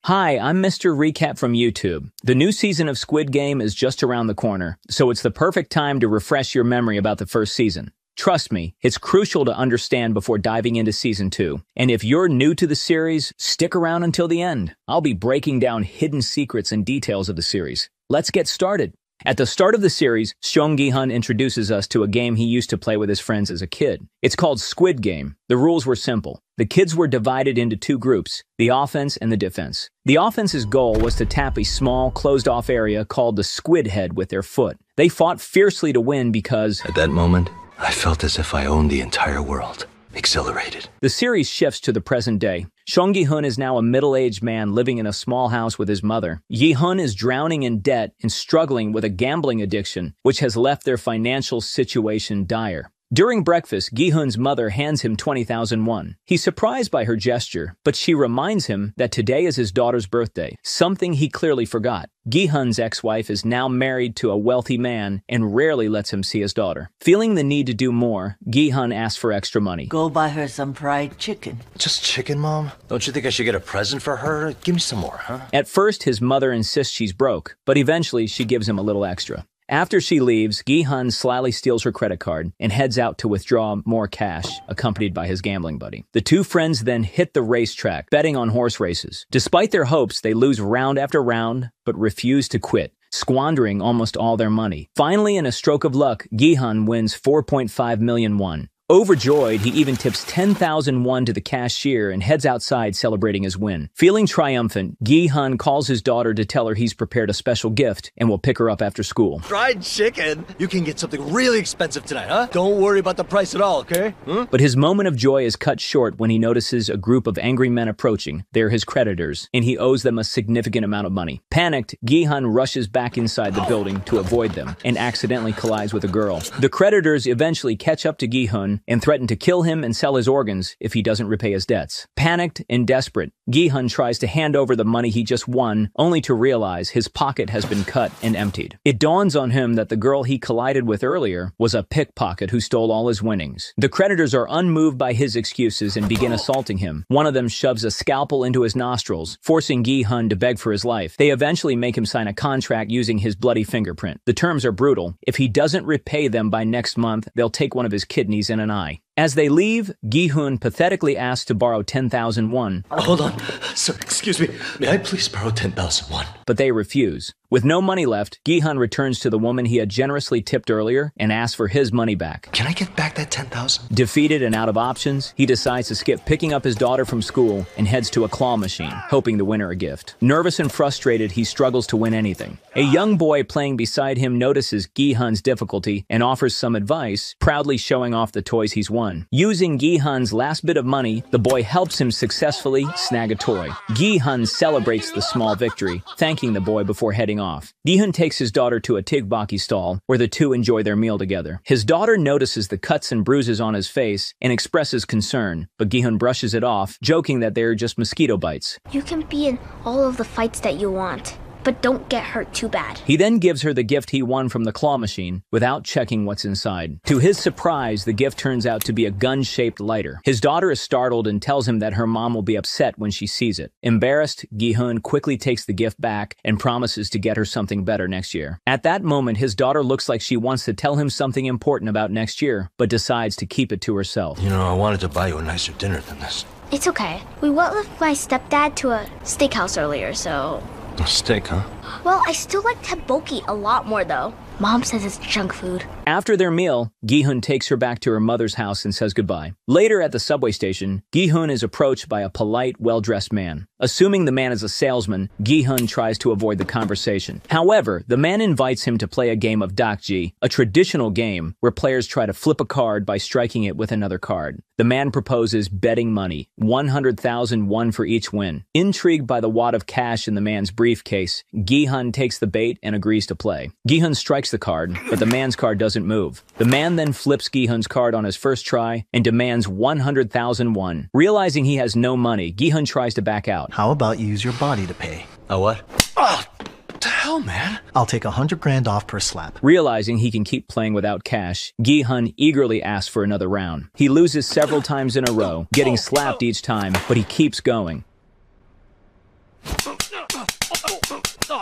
Hi, I'm Mr. Recap from YouTube. The new season of Squid Game is just around the corner, so it's the perfect time to refresh your memory about the first season. Trust me, it's crucial to understand before diving into Season 2. And if you're new to the series, stick around until the end. I'll be breaking down hidden secrets and details of the series. Let's get started. At the start of the series, Gi-hun introduces us to a game he used to play with his friends as a kid. It's called Squid Game. The rules were simple. The kids were divided into two groups, the offense and the defense. The offense's goal was to tap a small, closed-off area called the squid head with their foot. They fought fiercely to win because, at that moment, I felt as if I owned the entire world. Exhilarated. The series shifts to the present day. Gi-hun is now a middle-aged man living in a small house with his mother. Gi-hun is drowning in debt and struggling with a gambling addiction, which has left their financial situation dire. During breakfast, Gi-hun's mother hands him 20,000 won. He's surprised by her gesture, but she reminds him that today is his daughter's birthday, something he clearly forgot. Gi-hun's ex-wife is now married to a wealthy man and rarely lets him see his daughter. Feeling the need to do more, Gi-hun asks for extra money. Go buy her some fried chicken. Just chicken, Mom? Don't you think I should get a present for her? Give me some more, huh? At first, his mother insists she's broke, but eventually she gives him a little extra. After she leaves, Gi-hun slyly steals her credit card and heads out to withdraw more cash, accompanied by his gambling buddy. The two friends then hit the racetrack, betting on horse races. Despite their hopes, they lose round after round, but refuse to quit, squandering almost all their money. Finally, in a stroke of luck, Gi-hun wins 4.5 million won. Overjoyed, he even tips 10,000 won to the cashier and heads outside celebrating his win. Feeling triumphant, Gi-hun calls his daughter to tell her he's prepared a special gift and will pick her up after school. Fried chicken? You can get something really expensive tonight, huh? Don't worry about the price at all, okay? But his moment of joy is cut short when he notices a group of angry men approaching. They're his creditors, and he owes them a significant amount of money. Panicked, Gi-hun rushes back inside the building to avoid them and accidentally collides with a girl. The creditors eventually catch up to Gi-hun and threaten to kill him and sell his organs if he doesn't repay his debts. Panicked and desperate, Gi-hun tries to hand over the money he just won, only to realize his pocket has been cut and emptied. It dawns on him that the girl he collided with earlier was a pickpocket who stole all his winnings. The creditors are unmoved by his excuses and begin assaulting him. One of them shoves a scalpel into his nostrils, forcing Gi-hun to beg for his life. They eventually make him sign a contract using his bloody fingerprint. The terms are brutal. If he doesn't repay them by next month, they'll take one of his kidneys and an eye. As they leave, Gi-hun pathetically asks to borrow 10,000 won. Hold on. Sir, excuse me. May I please borrow 10,000 won? But they refuse. With no money left, Gi-hun returns to the woman he had generously tipped earlier and asks for his money back. Can I get back that 10,000? Defeated and out of options, he decides to skip picking up his daughter from school and heads to a claw machine, hoping to win her a gift. Nervous and frustrated, he struggles to win anything. A young boy playing beside him notices Gi-hun's difficulty and offers some advice, proudly showing off the toys he's won. Using Gi-hun's last bit of money, the boy helps him successfully snag a toy. Gi-hun celebrates the small victory, thanking the boy before heading off. Gi-hun takes his daughter to a tteokbokki stall, where the two enjoy their meal together. His daughter notices the cuts and bruises on his face and expresses concern, but Gi-hun brushes it off, joking that they are just mosquito bites. You can be in all of the fights that you want, but don't get hurt too bad. He then gives her the gift he won from the claw machine without checking what's inside. To his surprise, the gift turns out to be a gun-shaped lighter. His daughter is startled and tells him that her mom will be upset when she sees it. Embarrassed, Gi-hun quickly takes the gift back and promises to get her something better next year. At that moment, his daughter looks like she wants to tell him something important about next year, but decides to keep it to herself. You know, I wanted to buy you a nicer dinner than this. It's okay. We went with my stepdad to a steakhouse earlier, so... A steak, huh? Well, I still like tteokbokki a lot more, though. Mom says it's junk food. After their meal, Gi-hun takes her back to her mother's house and says goodbye. Later at the subway station, Gi-hun is approached by a polite, well-dressed man. Assuming the man is a salesman, Gi-hun tries to avoid the conversation. However, the man invites him to play a game of Deok-su, a traditional game where players try to flip a card by striking it with another card. The man proposes betting money, 100,000 won for each win. Intrigued by the wad of cash in the man's briefcase, Gi-hun takes the bait and agrees to play. Gi-hun strikes the card, but the man's card doesn't move. The man then flips Gi-hun's card on his first try and demands 100,000 won. Realizing he has no money, Gi-hun tries to back out. How about you use your body to pay? A what? Oh, what the hell, man? I'll take 100 grand off per slap. Realizing he can keep playing without cash, Gi-hun eagerly asks for another round. He loses several times in a row, getting slapped each time, but he keeps going.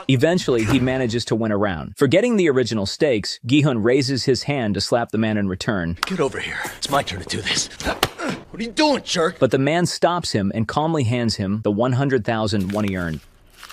Eventually, he manages to win a round. Forgetting the original stakes, Gi-hun raises his hand to slap the man in return. Get over here. It's my turn to do this. What are you doing, jerk? But the man stops him and calmly hands him the 100,000 won he earned.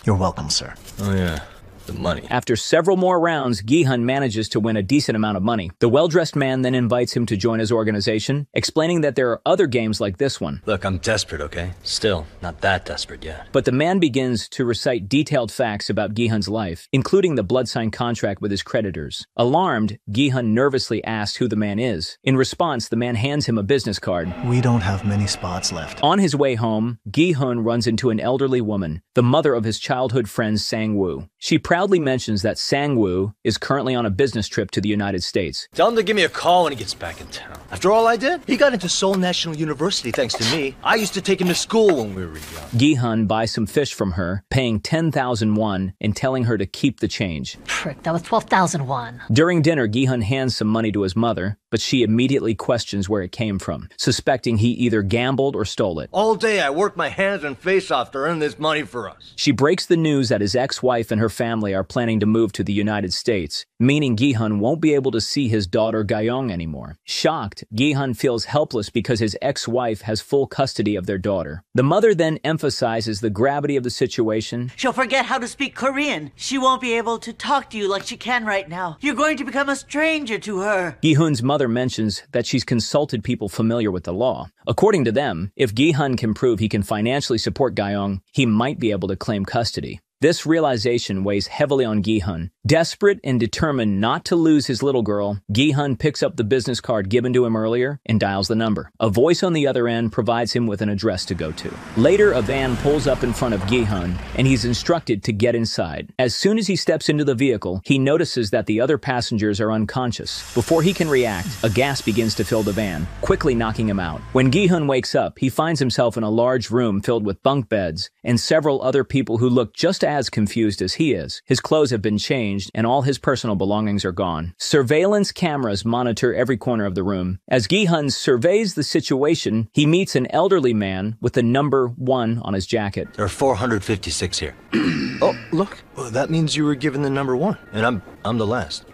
You're welcome, sir. Oh, yeah. The money. After several more rounds, Gi-hun manages to win a decent amount of money. The well-dressed man then invites him to join his organization, explaining that there are other games like this one. Look, I'm desperate, okay? Still, not that desperate yet. But the man begins to recite detailed facts about Gi-hun's life, including the blood-signed contract with his creditors. Alarmed, Gi-hun nervously asks who the man is. In response, the man hands him a business card. We don't have many spots left. On his way home, Gi-hun runs into an elderly woman, the mother of his childhood friend Sang-woo. She proudly mentions that Sang-woo is currently on a business trip to the United States. Tell him to give me a call when he gets back in town. After all I did, he got into Seoul National University thanks to me. I used to take him to school when we were young. Gi-hun buys some fish from her, paying 10,000 won and telling her to keep the change. Frick, that was 12,000 won. During dinner, Gi-hun hands some money to his mother, but she immediately questions where it came from, suspecting he either gambled or stole it. All day I worked my hands and face off to earn this money for us. She breaks the news that his ex-wife and her family are planning to move to the United States, meaning Gi-hun won't be able to see his daughter Gyeong anymore. Shocked, Gi-hun feels helpless because his ex-wife has full custody of their daughter. The mother then emphasizes the gravity of the situation. She'll forget how to speak Korean. She won't be able to talk to you like she can right now. You're going to become a stranger to her. Gi-hun's mother mentions that she's consulted people familiar with the law. According to them, if Gi-hun can prove he can financially support Gyeong, he might be able to claim custody. This realization weighs heavily on Gi-hun. Desperate and determined not to lose his little girl, Gi-hun picks up the business card given to him earlier and dials the number. A voice on the other end provides him with an address to go to. Later, a van pulls up in front of Gi-hun, and he's instructed to get inside. As soon as he steps into the vehicle, he notices that the other passengers are unconscious. Before he can react, a gas begins to fill the van, quickly knocking him out. When Gi-hun wakes up, he finds himself in a large room filled with bunk beds and several other people who look just as confused as he is. His clothes have been changed and all his personal belongings are gone. Surveillance cameras monitor every corner of the room. As Gi-hun surveys the situation, he meets an elderly man with the number 1 on his jacket. There are 456 here. Oh, look. Well, that means you were given the number 1, and I'm the last.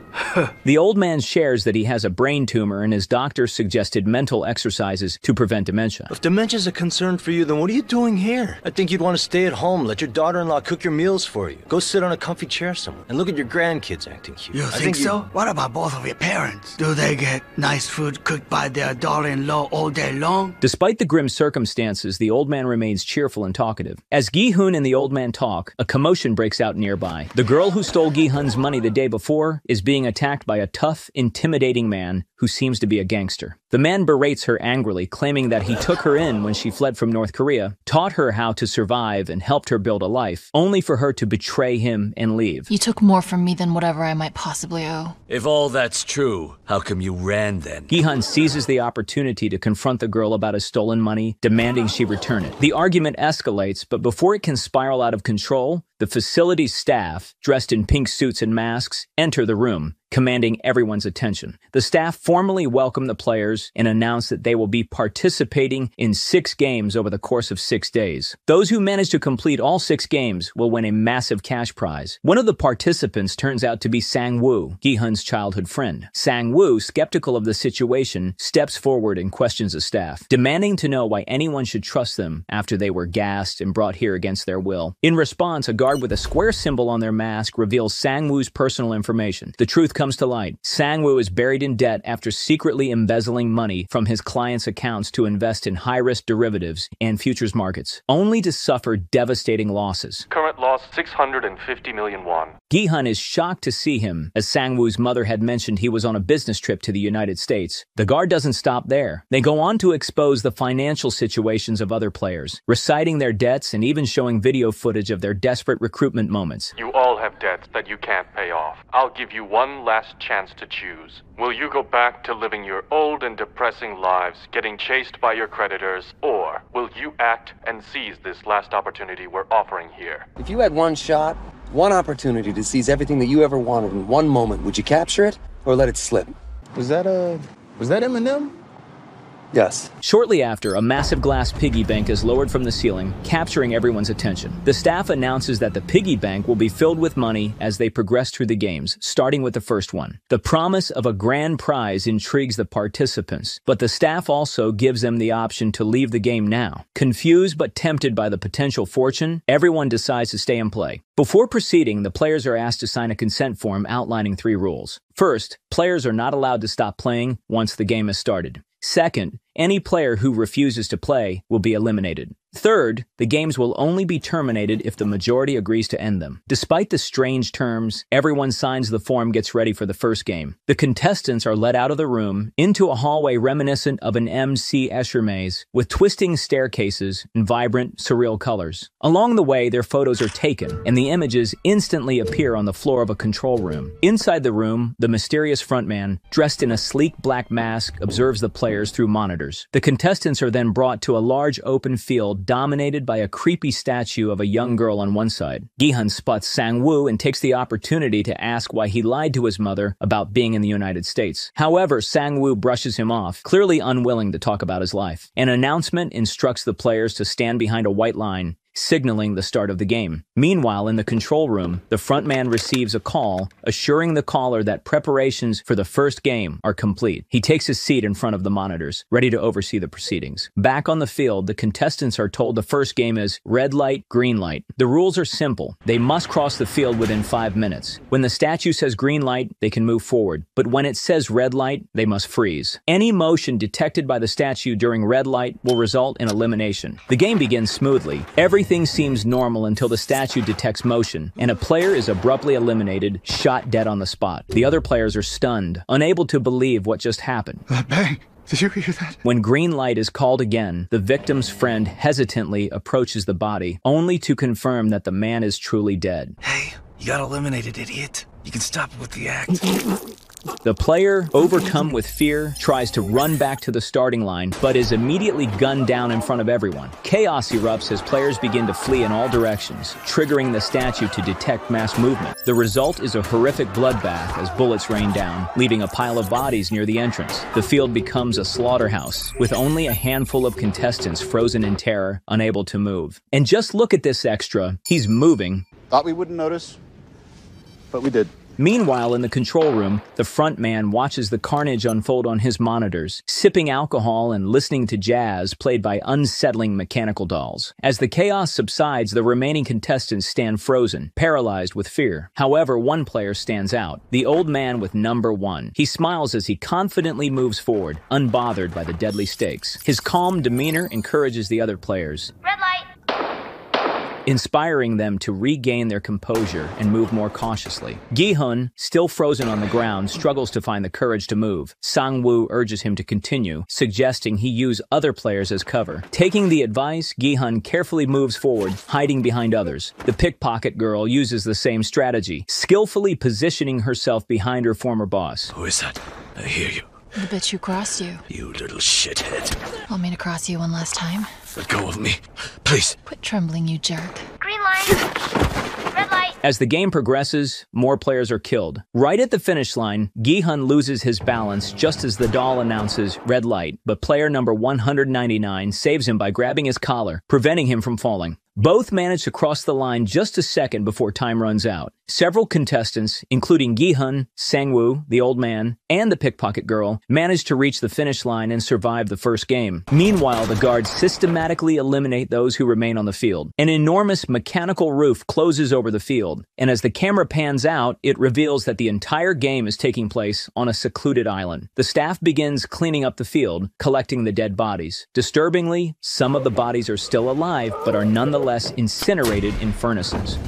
The old man shares that he has a brain tumor and his doctor suggested mental exercises to prevent dementia. If dementia's a concern for you, then what are you doing here? I think you'd want to stay at home, let your daughter-in-law cook your meals for you. Go sit on a comfy chair somewhere and look at your grandkids acting cute. You think so? What about both of your parents? Do they get nice food cooked by their daughter-in-law all day long? Despite the grim circumstances, the old man remains cheerful and talkative. As Gi-hun and the old man talk, a commotion breaks out nearby. The girl who stole Gi-hun's money the day before is being attacked by a tough, intimidating man who seems to be a gangster. The man berates her angrily, claiming that he took her in when she fled from North Korea, taught her how to survive, and helped her build a life, only for her to betray him and leave. You took more from me than whatever I might possibly owe. If all that's true, how come you ran then? Gi-hun seizes the opportunity to confront the girl about his stolen money, demanding she return it. The argument escalates, but before it can spiral out of control, the facility's staff, dressed in pink suits and masks, enter the room, commanding everyone's attention. The staff formally welcome the players and announce that they will be participating in 6 games over the course of 6 days. Those who manage to complete all 6 games will win a massive cash prize. One of the participants turns out to be Sang-woo, Gi-hun's childhood friend. Sang-woo, skeptical of the situation, steps forward and questions the staff, demanding to know why anyone should trust them after they were gassed and brought here against their will. In response, a guard with a square symbol on their mask reveals Sang-woo's personal information. The truth comes to light. Sang-woo is buried in debt after secretly embezzling money from his clients' accounts to invest in high-risk derivatives and futures markets, only to suffer devastating losses. Current loss 650 million won. Gi-hun is shocked to see him, as Sang-woo's mother had mentioned he was on a business trip to the United States. The guard doesn't stop there. They go on to expose the financial situations of other players, reciting their debts and even showing video footage of their desperate recruitment moments. You all have debts that you can't pay off. I'll give you one last chance to choose. Will you go back to living your old and depressing lives, getting chased by your creditors, or will you act and seize this last opportunity we're offering here? If you had one shot, one opportunity to seize everything that you ever wanted in one moment, would you capture it or let it slip? Was that Eminem? Yes. Shortly after, a massive glass piggy bank is lowered from the ceiling, capturing everyone's attention. The staff announces that the piggy bank will be filled with money as they progress through the games, starting with the first one. The promise of a grand prize intrigues the participants, but the staff also gives them the option to leave the game now. Confused but tempted by the potential fortune, everyone decides to stay and play. Before proceeding, the players are asked to sign a consent form outlining 3 rules. First, players are not allowed to stop playing once the game has started. Second, any player who refuses to play will be eliminated. Third, the games will only be terminated if the majority agrees to end them. Despite the strange terms, everyone signs the form, gets ready for the first game. The contestants are led out of the room into a hallway reminiscent of an M.C. Escher maze, with twisting staircases and vibrant, surreal colors. Along the way, their photos are taken, and the images instantly appear on the floor of a control room. Inside the room, the mysterious frontman, dressed in a sleek black mask, observes the players through monitors. The contestants are then brought to a large open field dominated by a creepy statue of a young girl on one side. Gi-hun spots Sang-woo and takes the opportunity to ask why he lied to his mother about being in the United States. However, Sang-woo brushes him off, clearly unwilling to talk about his life. An announcement instructs the players to stand behind a white line, signaling the start of the game. Meanwhile, in the control room, the frontman receives a call, assuring the caller that preparations for the first game are complete. He takes his seat in front of the monitors, ready to oversee the proceedings. Back on the field, the contestants are told the first game is red light, green light. The rules are simple. They must cross the field within 5 minutes. When the statue says green light, they can move forward, but when it says red light, they must freeze. Any motion detected by the statue during red light will result in elimination. The game begins smoothly. Everything seems normal until the statue detects motion, and a player is abruptly eliminated, shot dead on the spot. The other players are stunned, unable to believe what just happened. Bang! Did you hear that? When green light is called again, the victim's friend hesitantly approaches the body, only to confirm that the man is truly dead. Hey, you got eliminated, idiot. You can stop with the act. The player, overcome with fear, tries to run back to the starting line, but is immediately gunned down in front of everyone. Chaos erupts as players begin to flee in all directions, triggering the statue to detect mass movement. The result is a horrific bloodbath as bullets rain down, leaving a pile of bodies near the entrance. The field becomes a slaughterhouse, with only a handful of contestants frozen in terror, unable to move. And just look at this extra. He's moving. Thought we wouldn't notice, but we did. Meanwhile, in the control room, the front man watches the carnage unfold on his monitors, sipping alcohol and listening to jazz played by unsettling mechanical dolls. As the chaos subsides, the remaining contestants stand frozen, paralyzed with fear. However, one player stands out, the old man with number 1. He smiles as he confidently moves forward, unbothered by the deadly stakes. His calm demeanor encourages the other players, Red light. inspiring them to regain their composure and move more cautiously. Gi-hun, still frozen on the ground, struggles to find the courage to move. Sang-woo urges him to continue, suggesting he use other players as cover. Taking the advice, Gi-hun carefully moves forward, hiding behind others. The pickpocket girl uses the same strategy, skillfully positioning herself behind her former boss. Who is that? I hear you. The bitch who crossed you. You little shithead. Want me to cross you one last time? Let go of me, please. Quit trembling, you jerk. Green light. Red light. As the game progresses, more players are killed. Right at the finish line, Gi-hun loses his balance just as the doll announces red light, but player number 199 saves him by grabbing his collar, preventing him from falling. Both manage to cross the line just a second before time runs out. Several contestants, including Gi-hun, Sang-woo, the old man, and the pickpocket girl, manage to reach the finish line and survive the first game. Meanwhile, the guards systematically eliminate those who remain on the field. An enormous mechanical roof closes over the field, and as the camera pans out, it reveals that the entire game is taking place on a secluded island. The staff begins cleaning up the field, collecting the dead bodies. Disturbingly, some of the bodies are still alive, but are nonetheless incinerated in furnaces.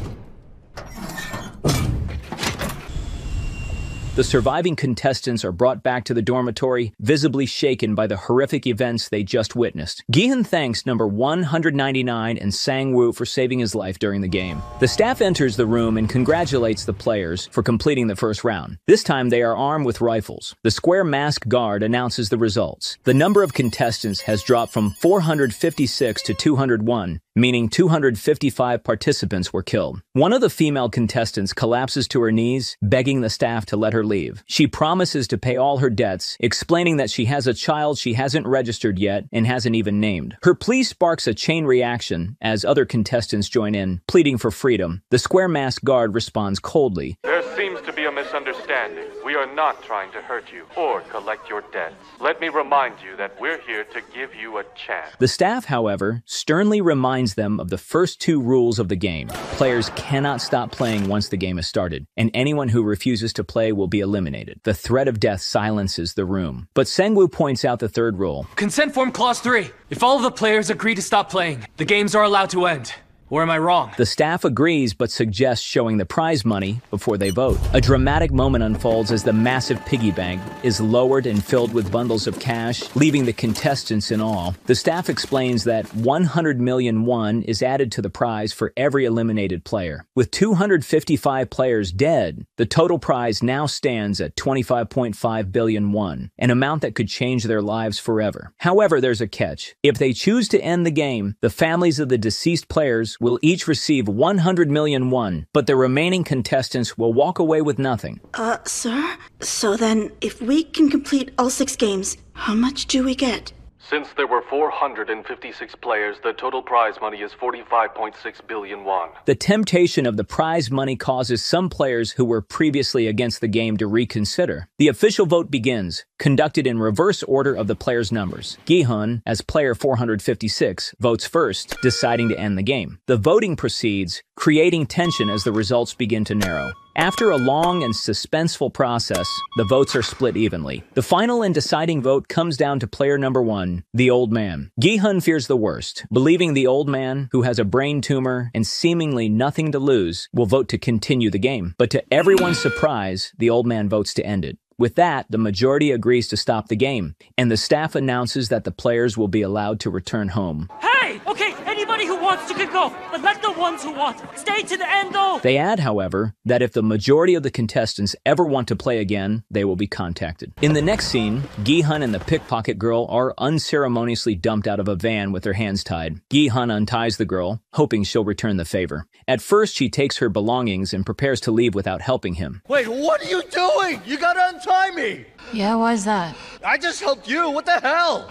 The surviving contestants are brought back to the dormitory, visibly shaken by the horrific events they just witnessed. Gi-hun thanks number 199 and Sang-woo for saving his life during the game. The staff enters the room and congratulates the players for completing the first round. This time they are armed with rifles. The square masked guard announces the results. The number of contestants has dropped from 456 to 201, meaning 255 participants were killed. One of the female contestants collapses to her knees, begging the staff to let her leave. She promises to pay all her debts, explaining that she has a child she hasn't registered yet and hasn't even named. Her plea sparks a chain reaction as other contestants join in, pleading for freedom. The square-masked guard responds coldly. There seems to be a misunderstanding. We are not trying to hurt you or collect your debts. Let me remind you that we're here to give you a chance. The staff, however, sternly reminds them of the first two rules of the game. Players cannot stop playing once the game is started, and anyone who refuses to play will be eliminated. The threat of death silences the room. But Sang-woo points out the third rule. Consent form clause 3. If all of the players agree to stop playing, the games are allowed to end. Or am I wrong? The staff agrees but suggests showing the prize money before they vote. A dramatic moment unfolds as the massive piggy bank is lowered and filled with bundles of cash, leaving the contestants in awe. The staff explains that 100 million won is added to the prize for every eliminated player. With 255 players dead, the total prize now stands at 25.5 billion won, an amount that could change their lives forever. However, there's a catch. If they choose to end the game, the families of the deceased players will each receive 100 million won, but the remaining contestants will walk away with nothing. Sir? So then, if we can complete all 6 games, how much do we get? Since there were 456 players, the total prize money is 45.6 billion won. The temptation of the prize money causes some players who were previously against the game to reconsider. The official vote begins, conducted in reverse order of the players' numbers. Gi-hun, as player 456, votes first, deciding to end the game. The voting proceeds, creating tension as the results begin to narrow. After a long and suspenseful process, the votes are split evenly. The final and deciding vote comes down to player number 1, the old man. Gi-hun fears the worst, believing the old man, who has a brain tumor and seemingly nothing to lose, will vote to continue the game. But to everyone's surprise, the old man votes to end it. With that, the majority agrees to stop the game, and the staff announces that the players will be allowed to return home. Hey! Okay, anybody who wants to can go, but let the ones who want stay to the end though! They add, however, that if the majority of the contestants ever want to play again, they will be contacted. In the next scene, Gi-hun and the pickpocket girl are unceremoniously dumped out of a van with their hands tied. Gi-hun unties the girl, hoping she'll return the favor. At first, she takes her belongings and prepares to leave without helping him. Wait, what are you doing? You gotta untie me! Yeah, why's that? I just helped you, what the hell?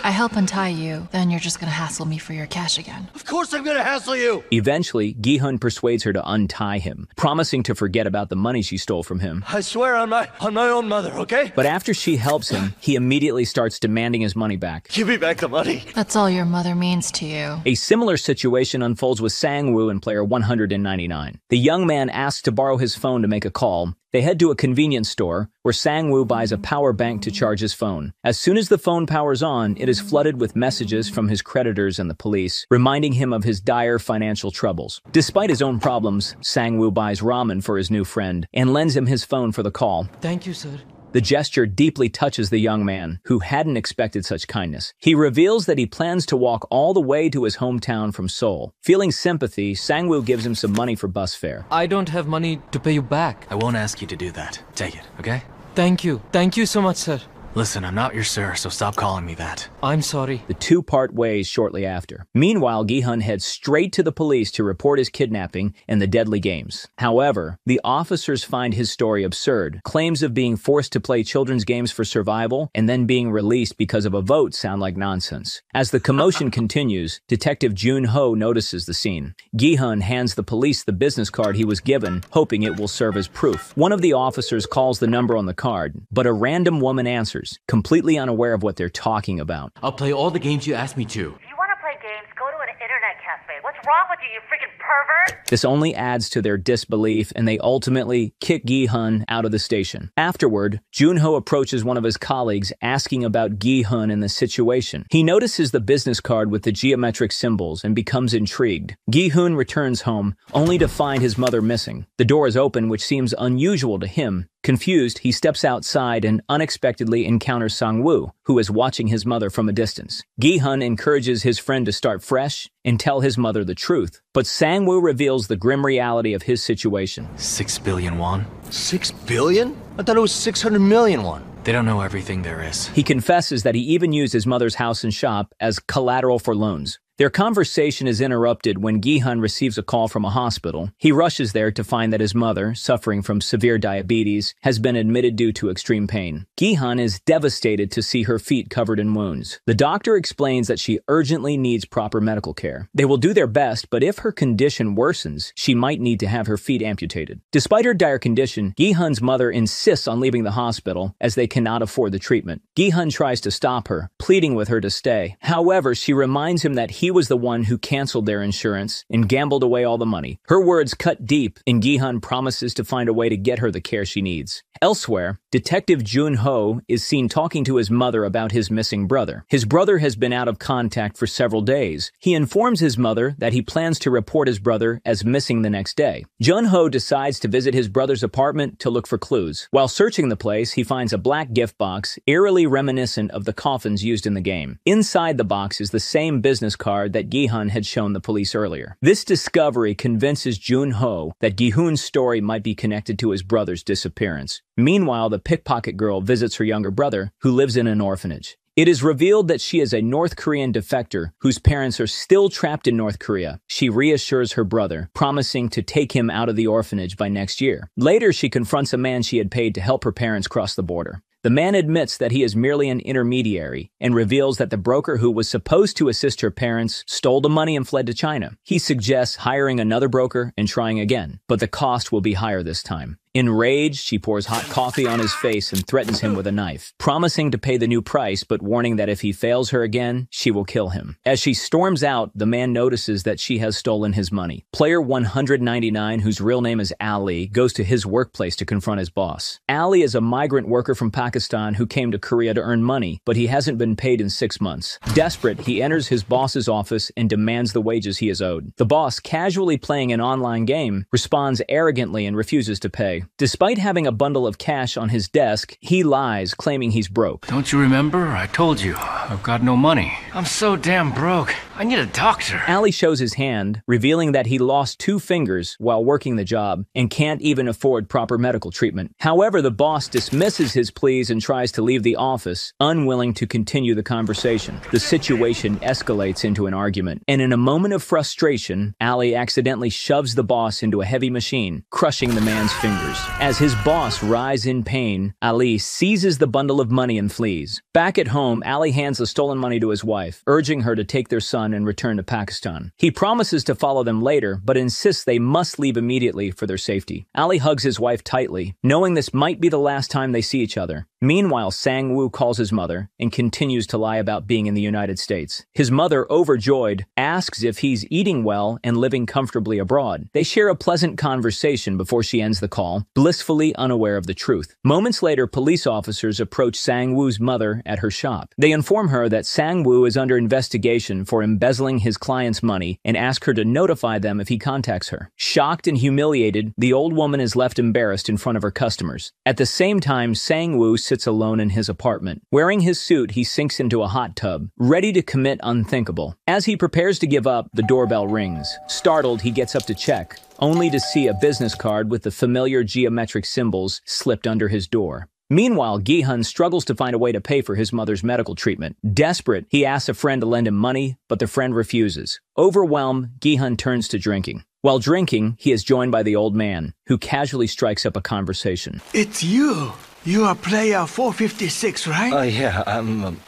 I help untie you, then you're just gonna hassle me for your cash again. Of course I'm gonna hassle you! Eventually, Gi-hun persuades her to untie him, promising to forget about the money she stole from him. I swear on my own mother, okay? But after she helps him, he immediately starts demanding his money back. Give me back the money. That's all your mother means to you. A similar situation unfolds with Sang-woo in player 199. The young man asks to borrow his phone to make a call. They head to a convenience store, where Sang-woo buys a power bank to charge his phone. As soon as the phone powers on, it is flooded with messages from his creditors and the police, reminding him of his dire financial troubles. Despite his own problems, Sang-woo buys ramen for his new friend, and lends him his phone for the call. Thank you, sir. The gesture deeply touches the young man, who hadn't expected such kindness. He reveals that he plans to walk all the way to his hometown from Seoul. Feeling sympathy, Sang-woo gives him some money for bus fare. I don't have money to pay you back. I won't ask you to do that. Take it, okay? Thank you. Thank you so much, sir. Listen, I'm not your sir, so stop calling me that. I'm sorry. The two part ways shortly after. Meanwhile, Gi-hun heads straight to the police to report his kidnapping and the deadly games. However, the officers find his story absurd. Claims of being forced to play children's games for survival and then being released because of a vote sound like nonsense. As the commotion continues, Detective Jun-hee notices the scene. Gi-hun hands the police the business card he was given, hoping it will serve as proof. One of the officers calls the number on the card, but a random woman answers, completely unaware of what they're talking about. I'll play all the games you asked me to. If you want to play games, go to an internet cafe. What's wrong with you freaking pervert? This only adds to their disbelief, and they ultimately kick Gi-hun out of the station. Afterward, Jun-hee approaches one of his colleagues asking about Gi-hun and the situation. He notices the business card with the geometric symbols and becomes intrigued. Gi-hun returns home, only to find his mother missing. The door is open, which seems unusual to him. Confused, he steps outside and unexpectedly encounters Sang-woo, who is watching his mother from a distance. Gi-hun encourages his friend to start fresh and tell his mother the truth, but Sang-woo reveals the grim reality of his situation. 6 billion won? 6 billion? I thought it was 600 million won. They don't know everything there is. He confesses that he even used his mother's house and shop as collateral for loans. Their conversation is interrupted when Gi-hun receives a call from a hospital. He rushes there to find that his mother, suffering from severe diabetes, has been admitted due to extreme pain. Gi-hun is devastated to see her feet covered in wounds. The doctor explains that she urgently needs proper medical care. They will do their best, but if her condition worsens, she might need to have her feet amputated. Despite her dire condition, Gi-hun's mother insists on leaving the hospital as they cannot afford the treatment. Gi-hun tries to stop her, pleading with her to stay. However, she reminds him that he was the one who canceled their insurance and gambled away all the money. Her words cut deep, and Gi-hun promises to find a way to get her the care she needs. Elsewhere, Detective Jun-ho is seen talking to his mother about his missing brother. His brother has been out of contact for several days. He informs his mother that he plans to report his brother as missing the next day. Jun-ho decides to visit his brother's apartment to look for clues. While searching the place, he finds a black gift box, eerily reminiscent of the coffins used in the game. Inside the box is the same business card that Gi-hun had shown the police earlier. This discovery convinces Jun-ho that Gi-hun's story might be connected to his brother's disappearance. Meanwhile, the pickpocket girl visits her younger brother, who lives in an orphanage. It is revealed that she is a North Korean defector whose parents are still trapped in North Korea. She reassures her brother, promising to take him out of the orphanage by next year. Later, she confronts a man she had paid to help her parents cross the border. The man admits that he is merely an intermediary and reveals that the broker who was supposed to assist her parents stole the money and fled to China. He suggests hiring another broker and trying again, but the cost will be higher this time. Enraged, she pours hot coffee on his face and threatens him with a knife, promising to pay the new price but warning that if he fails her again, she will kill him. As she storms out, the man notices that she has stolen his money. Player 199, whose real name is Ali, goes to his workplace to confront his boss. Ali is a migrant worker from Pakistan who came to Korea to earn money, but he hasn't been paid in 6 months. Desperate, he enters his boss's office and demands the wages he is owed. The boss, casually playing an online game, responds arrogantly and refuses to pay. Despite having a bundle of cash on his desk, he lies, claiming he's broke. Don't you remember? I told you, I've got no money. I'm so damn broke. I need a doctor. Ali shows his hand, revealing that he lost 2 fingers while working the job and can't even afford proper medical treatment. However, the boss dismisses his pleas and tries to leave the office, unwilling to continue the conversation. The situation escalates into an argument, and in a moment of frustration, Ali accidentally shoves the boss into a heavy machine, crushing the man's fingers. As his boss writhes in pain, Ali seizes the bundle of money and flees. Back at home, Ali hands the stolen money to his wife, urging her to take their son and return to Pakistan. He promises to follow them later, but insists they must leave immediately for their safety. Ali hugs his wife tightly, knowing this might be the last time they see each other. Meanwhile, Sang-woo calls his mother and continues to lie about being in the United States. His mother, overjoyed, asks if he's eating well and living comfortably abroad. They share a pleasant conversation before she ends the call, blissfully unaware of the truth. Moments later, police officers approach Sang-woo's mother at her shop. They inform her that Sang-woo is under investigation for embezzling his client's money and ask her to notify them if he contacts her. Shocked and humiliated, the old woman is left embarrassed in front of her customers. At the same time, Sang-woo sits alone in his apartment. Wearing his suit, he sinks into a hot tub, ready to commit unthinkable. As he prepares to give up, the doorbell rings. Startled, he gets up to check, only to see a business card with the familiar geometric symbols slipped under his door. Meanwhile, Gi-hun struggles to find a way to pay for his mother's medical treatment. Desperate, he asks a friend to lend him money, but the friend refuses. Overwhelmed, Gi-hun turns to drinking. While drinking, he is joined by the old man, who casually strikes up a conversation. It's you. You are player 456, right? Yeah,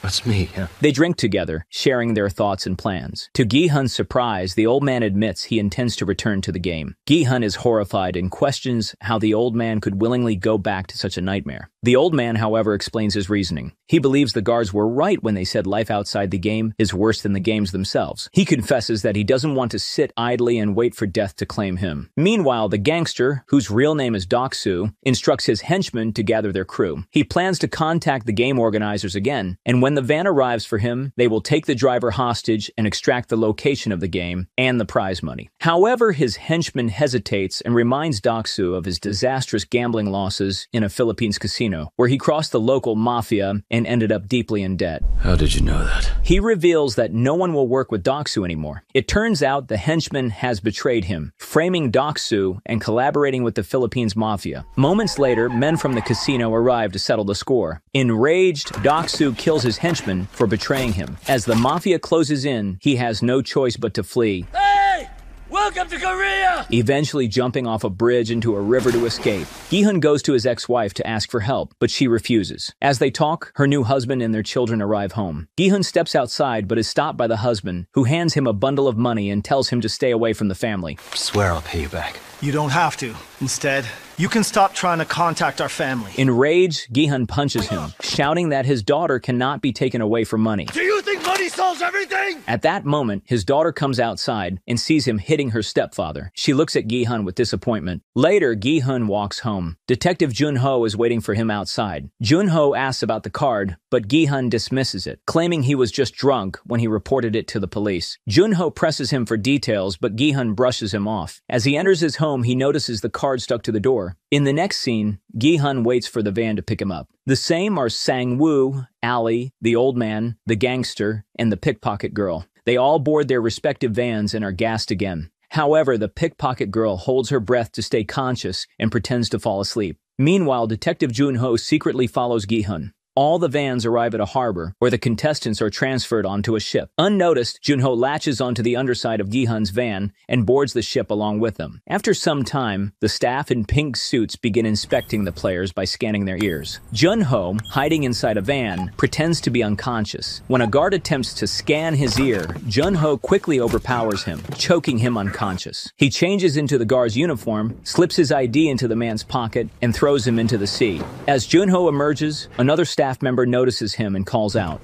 that's me, yeah. They drink together, sharing their thoughts and plans. To Gi-hun's surprise, the old man admits he intends to return to the game. Gi-hun is horrified and questions how the old man could willingly go back to such a nightmare. The old man, however, explains his reasoning. He believes the guards were right when they said life outside the game is worse than the games themselves. He confesses that he doesn't want to sit idly and wait for death to claim him. Meanwhile, the gangster, whose real name is Deok-su, instructs his henchmen to gather their crew. He plans to contact the game organizers again, and when the van arrives for him, they will take the driver hostage and extract the location of the game and the prize money. However, his henchman hesitates and reminds Deok-su of his disastrous gambling losses in a Philippines casino, where he crossed the local mafia and ended up deeply in debt. How did you know that? He reveals that no one will work with Deok-su anymore. It turns out the henchman has betrayed him, framing Deok-su and collaborating with the Philippines mafia. Moments later, men from the casino now arrive to settle the score. Enraged, Deok-su kills his henchman for betraying him. As the mafia closes in, he has no choice but to flee. Hey! Welcome to Korea! Eventually jumping off a bridge into a river to escape. Gi-hun goes to his ex-wife to ask for help, but she refuses. As they talk, her new husband and their children arrive home. Gi-hun steps outside but is stopped by the husband, who hands him a bundle of money and tells him to stay away from the family. Swear I'll pay you back. You don't have to. Instead, you can stop trying to contact our family. Enraged, Gi-hun punches him, shouting that his daughter cannot be taken away for money. Do you think money solves everything? At that moment, his daughter comes outside and sees him hitting her stepfather. She looks at Gi-hun with disappointment. Later, Gi-hun walks home. Detective Jun-ho is waiting for him outside. Jun-ho asks about the card, but Gi-hun dismisses it, claiming he was just drunk when he reported it to the police. Jun-ho presses him for details, but Gi-hun brushes him off. As he enters his home, he notices the card stuck to the door. In the next scene, Gi-hun waits for the van to pick him up. The same are Sang-woo, Ali, the old man, the gangster, and the pickpocket girl. They all board their respective vans and are gassed again. However, the pickpocket girl holds her breath to stay conscious and pretends to fall asleep. Meanwhile, Detective Jun-ho secretly follows Gi-hun. All the vans arrive at a harbor, where the contestants are transferred onto a ship. Unnoticed, Jun-ho latches onto the underside of Gi-hun's van and boards the ship along with them. After some time, the staff in pink suits begin inspecting the players by scanning their ears. Jun-ho, hiding inside a van, pretends to be unconscious. When a guard attempts to scan his ear, Jun-ho quickly overpowers him, choking him unconscious. He changes into the guard's uniform, slips his ID into the man's pocket, and throws him into the sea. As Jun-ho emerges, another staff member notices him and calls out.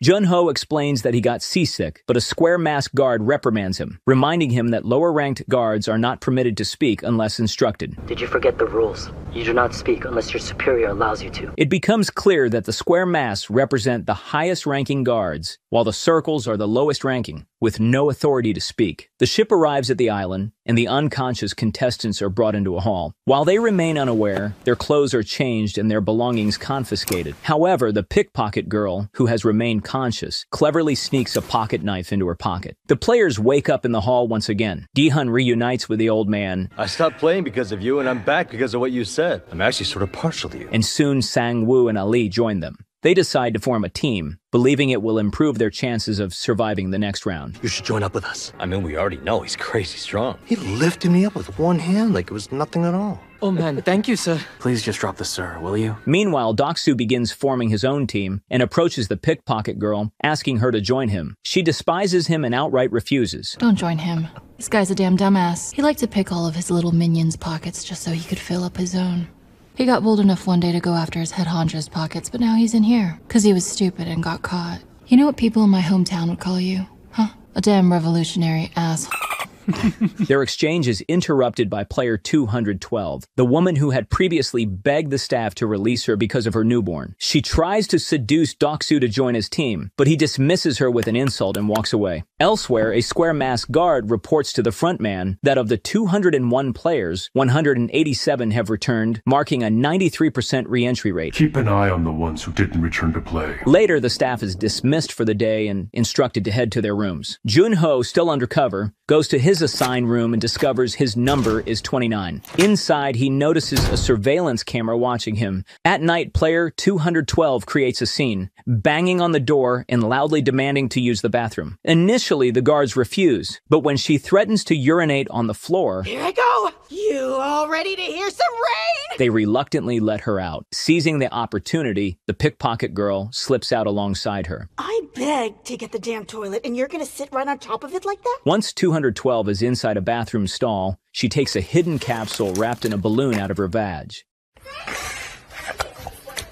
Jun-ho explains that he got seasick, but a square-masked guard reprimands him, reminding him that lower-ranked guards are not permitted to speak unless instructed. Did you forget the rules? You do not speak unless your superior allows you to. It becomes clear that the square masks represent the highest-ranking guards, while the circles are the lowest-ranking, with no authority to speak. The ship arrives at the island, and the unconscious contestants are brought into a hall. While they remain unaware, their clothes are changed and their belongings confiscated. However, the pickpocket girl, who has remained conscious, cleverly sneaks a pocket knife into her pocket. The players wake up in the hall once again. Gi-hun reunites with the old man. I stopped playing because of you, and I'm back because of what you said. I'm actually sort of partial to you. And soon Sang-woo and Ali join them. They decide to form a team, believing it will improve their chances of surviving the next round. You should join up with us. I mean, we already know he's crazy strong. He lifted me up with one hand like it was nothing at all. Oh man, thank you, sir. Please just drop the sir, will you? Meanwhile, Deok-su begins forming his own team and approaches the pickpocket girl, asking her to join him. She despises him and outright refuses. Don't join him. This guy's a damn dumbass. He liked to pick all of his little minions' pockets just so he could fill up his own. He got bold enough one day to go after his head honcho's pockets, but now he's in here, because he was stupid and got caught. You know what people in my hometown would call you? Huh? A damn revolutionary asshole. Their exchange is interrupted by player 212, the woman who had previously begged the staff to release her because of her newborn. She tries to seduce Deok-su to join his team, but he dismisses her with an insult and walks away. Elsewhere, a square-masked guard reports to the frontman that of the 201 players, 187 have returned, marking a 93% re-entry rate. Keep an eye on the ones who didn't return to play. Later, the staff is dismissed for the day and instructed to head to their rooms. Jun-ho, still undercover, goes to his assigned room and discovers his number is 29. Inside, he notices a surveillance camera watching him. At night, player 212 creates a scene, banging on the door and loudly demanding to use the bathroom. Initially, the guards refuse, but when she threatens to urinate on the floor, here I go! You all ready to hear some rain? They reluctantly let her out. Seizing the opportunity, the pickpocket girl slips out alongside her. I begged to get the damn toilet, and you're gonna sit right on top of it like that? Once 212 is inside a bathroom stall, she takes a hidden capsule wrapped in a balloon out of her vag.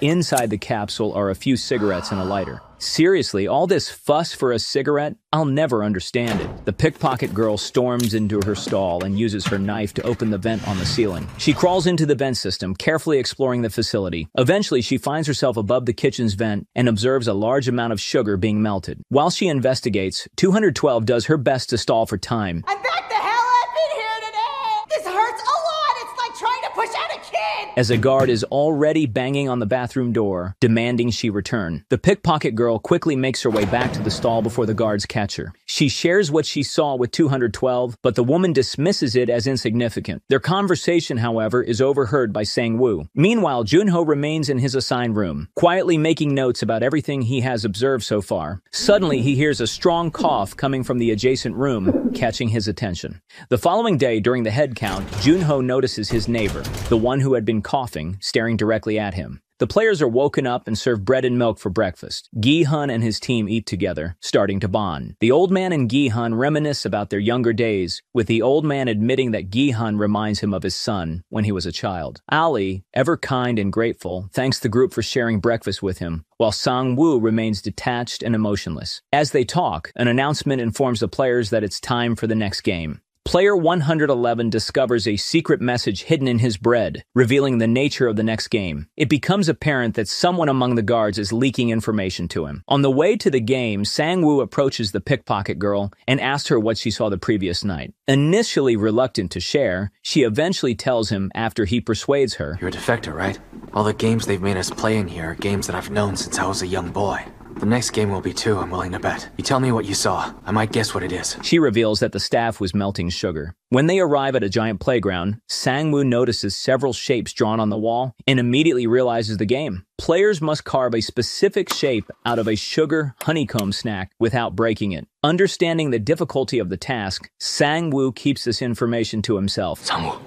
Inside the capsule are a few cigarettes and a lighter. Seriously, all this fuss for a cigarette? I'll never understand it. The pickpocket girl storms into her stall and uses her knife to open the vent on the ceiling. She crawls into the vent system, carefully exploring the facility. Eventually, she finds herself above the kitchen's vent and observes a large amount of sugar being melted. While she investigates, 212 does her best to stall for time. I'm back the hell up in here today! This hurts a lot! It's like trying to push out a kid! as a guard is already banging on the bathroom door, demanding she return. The pickpocket girl quickly makes her way back to the stall before the guards catch her. She shares what she saw with 212, but the woman dismisses it as insignificant. Their conversation, however, is overheard by Sang-woo. Meanwhile, Jun-ho remains in his assigned room, quietly making notes about everything he has observed so far. Suddenly, he hears a strong cough coming from the adjacent room, catching his attention. The following day, during the head count, Jun-ho notices his neighbor, the one who had been coughing, staring directly at him. The players are woken up and served bread and milk for breakfast. Gi-hun and his team eat together, starting to bond. The old man and Gi-hun reminisce about their younger days, with the old man admitting that Gi-hun reminds him of his son when he was a child. Ali, ever kind and grateful, thanks the group for sharing breakfast with him, while Sang-woo remains detached and emotionless. As they talk, an announcement informs the players that it's time for the next game. Player 111 discovers a secret message hidden in his bread, revealing the nature of the next game. It becomes apparent that someone among the guards is leaking information to him. On the way to the game, Sang-woo approaches the pickpocket girl and asks her what she saw the previous night. Initially reluctant to share, she eventually tells him after he persuades her. You're a defector, right? All the games they've made us play in here are games that I've known since I was a young boy. The next game will be too, I'm willing to bet. You tell me what you saw. I might guess what it is. She reveals that the staff was melting sugar. When they arrive at a giant playground, Sang-woo notices several shapes drawn on the wall and immediately realizes the game. Players must carve a specific shape out of a sugar honeycomb snack without breaking it. Understanding the difficulty of the task, Sang-woo keeps this information to himself. Sang-woo,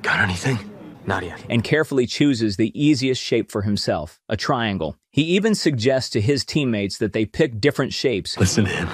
got anything? Not yet. And carefully chooses the easiest shape for himself, a triangle. He even suggests to his teammates that they pick different shapes. Listen to him.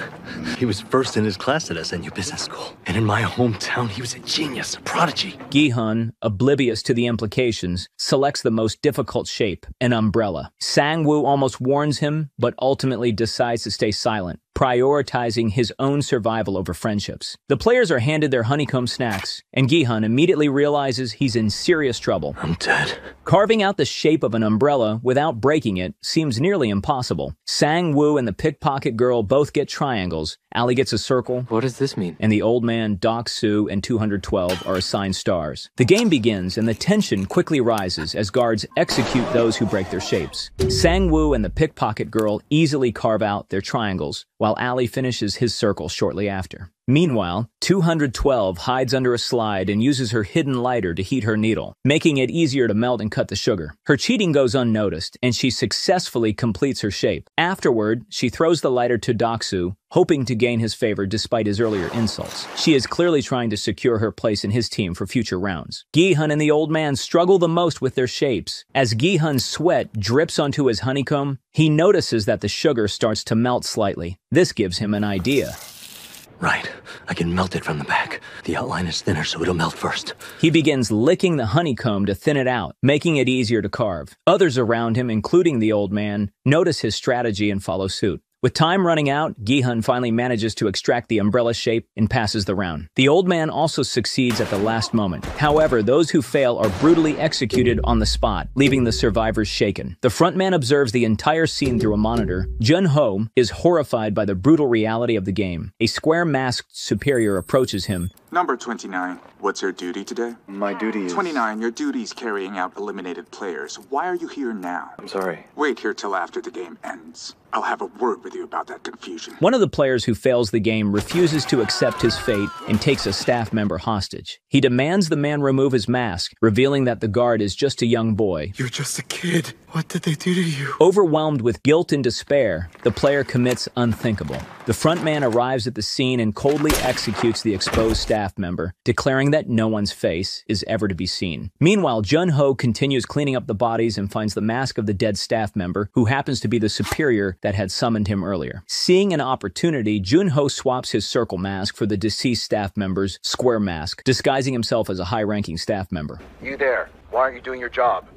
He was first in his class at SNU Business School. And in my hometown, he was a genius, a prodigy. Gi-hun, oblivious to the implications, selects the most difficult shape, an umbrella. Sang-woo almost warns him, but ultimately decides to stay silent, prioritizing his own survival over friendships. The players are handed their honeycomb snacks, and Gi-hun immediately realizes he's in serious trouble. I'm dead. Carving out the shape of an umbrella without breaking it seems nearly impossible. Sang-woo and the pickpocket girl both get triangles. Ali gets a circle. What does this mean? And the old man, Deok-su, and 212 are assigned stars. The game begins, and the tension quickly rises as guards execute those who break their shapes. Sang-woo and the pickpocket girl easily carve out their triangles, while Ali finishes his circle shortly after. Meanwhile, 212 hides under a slide and uses her hidden lighter to heat her needle, making it easier to melt and cut the sugar. Her cheating goes unnoticed, and she successfully completes her shape. Afterward, she throws the lighter to Deok-su, hoping to gain his favor despite his earlier insults. She is clearly trying to secure her place in his team for future rounds. Gi-hun and the old man struggle the most with their shapes. As Gi-hun's sweat drips onto his honeycomb, he notices that the sugar starts to melt slightly. This gives him an idea. Right. I can melt it from the back. The outline is thinner, so it'll melt first. He begins licking the honeycomb to thin it out, making it easier to carve. Others around him, including the old man, notice his strategy and follow suit. With time running out, Gi-hun finally manages to extract the umbrella shape and passes the round. The old man also succeeds at the last moment. However, those who fail are brutally executed on the spot, leaving the survivors shaken. The frontman observes the entire scene through a monitor. Jun-ho is horrified by the brutal reality of the game. A square-masked superior approaches him. Number 29, what's your duty today? My duty is... 29, your duty's carrying out eliminated players. Why are you here now? I'm sorry. Wait here till after the game ends. I'll have a word with you about that confusion. One of the players who fails the game refuses to accept his fate and takes a staff member hostage. He demands the man remove his mask, revealing that the guard is just a young boy. You're just a kid. What did they do to you? Overwhelmed with guilt and despair, the player commits unthinkable. The frontman arrives at the scene and coldly executes the exposed staff member, declaring that no one's face is ever to be seen. Meanwhile, Jun-ho continues cleaning up the bodies and finds the mask of the dead staff member, who happens to be the superior that had summoned him earlier. Seeing an opportunity, Jun-ho swaps his circle mask for the deceased staff member's square mask, disguising himself as a high-ranking staff member. You there? Why aren't you doing your job?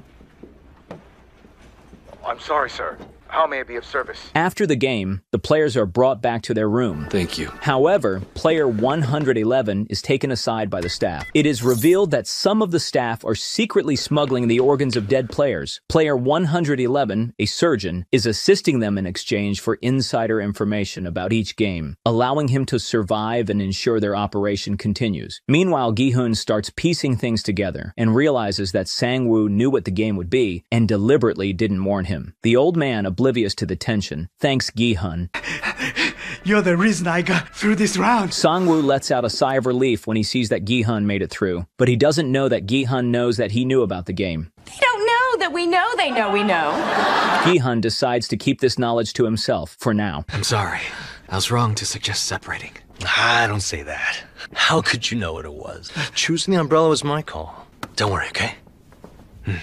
I'm sorry, sir. How may I be of service? After the game, the players are brought back to their room. Thank you. However, player 111 is taken aside by the staff. It is revealed that some of the staff are secretly smuggling the organs of dead players. Player 111, a surgeon, is assisting them in exchange for insider information about each game, allowing him to survive and ensure their operation continues. Meanwhile, Gi-hun starts piecing things together and realizes that Sang-woo knew what the game would be and deliberately didn't warn him. The old man, oblivious to the tension, thanks Gi-hun. You're the reason I got through this round. Sang-woo lets out a sigh of relief when he sees that Gi-hun made it through, but he doesn't know that Gi-hun knows that he knew about the game. They don't know that we know they know we know. Gi-hun decides to keep this knowledge to himself for now. I'm sorry. I was wrong to suggest separating. I don't say that. How could you know what it was? Choosing the umbrella was my call. Don't worry, okay?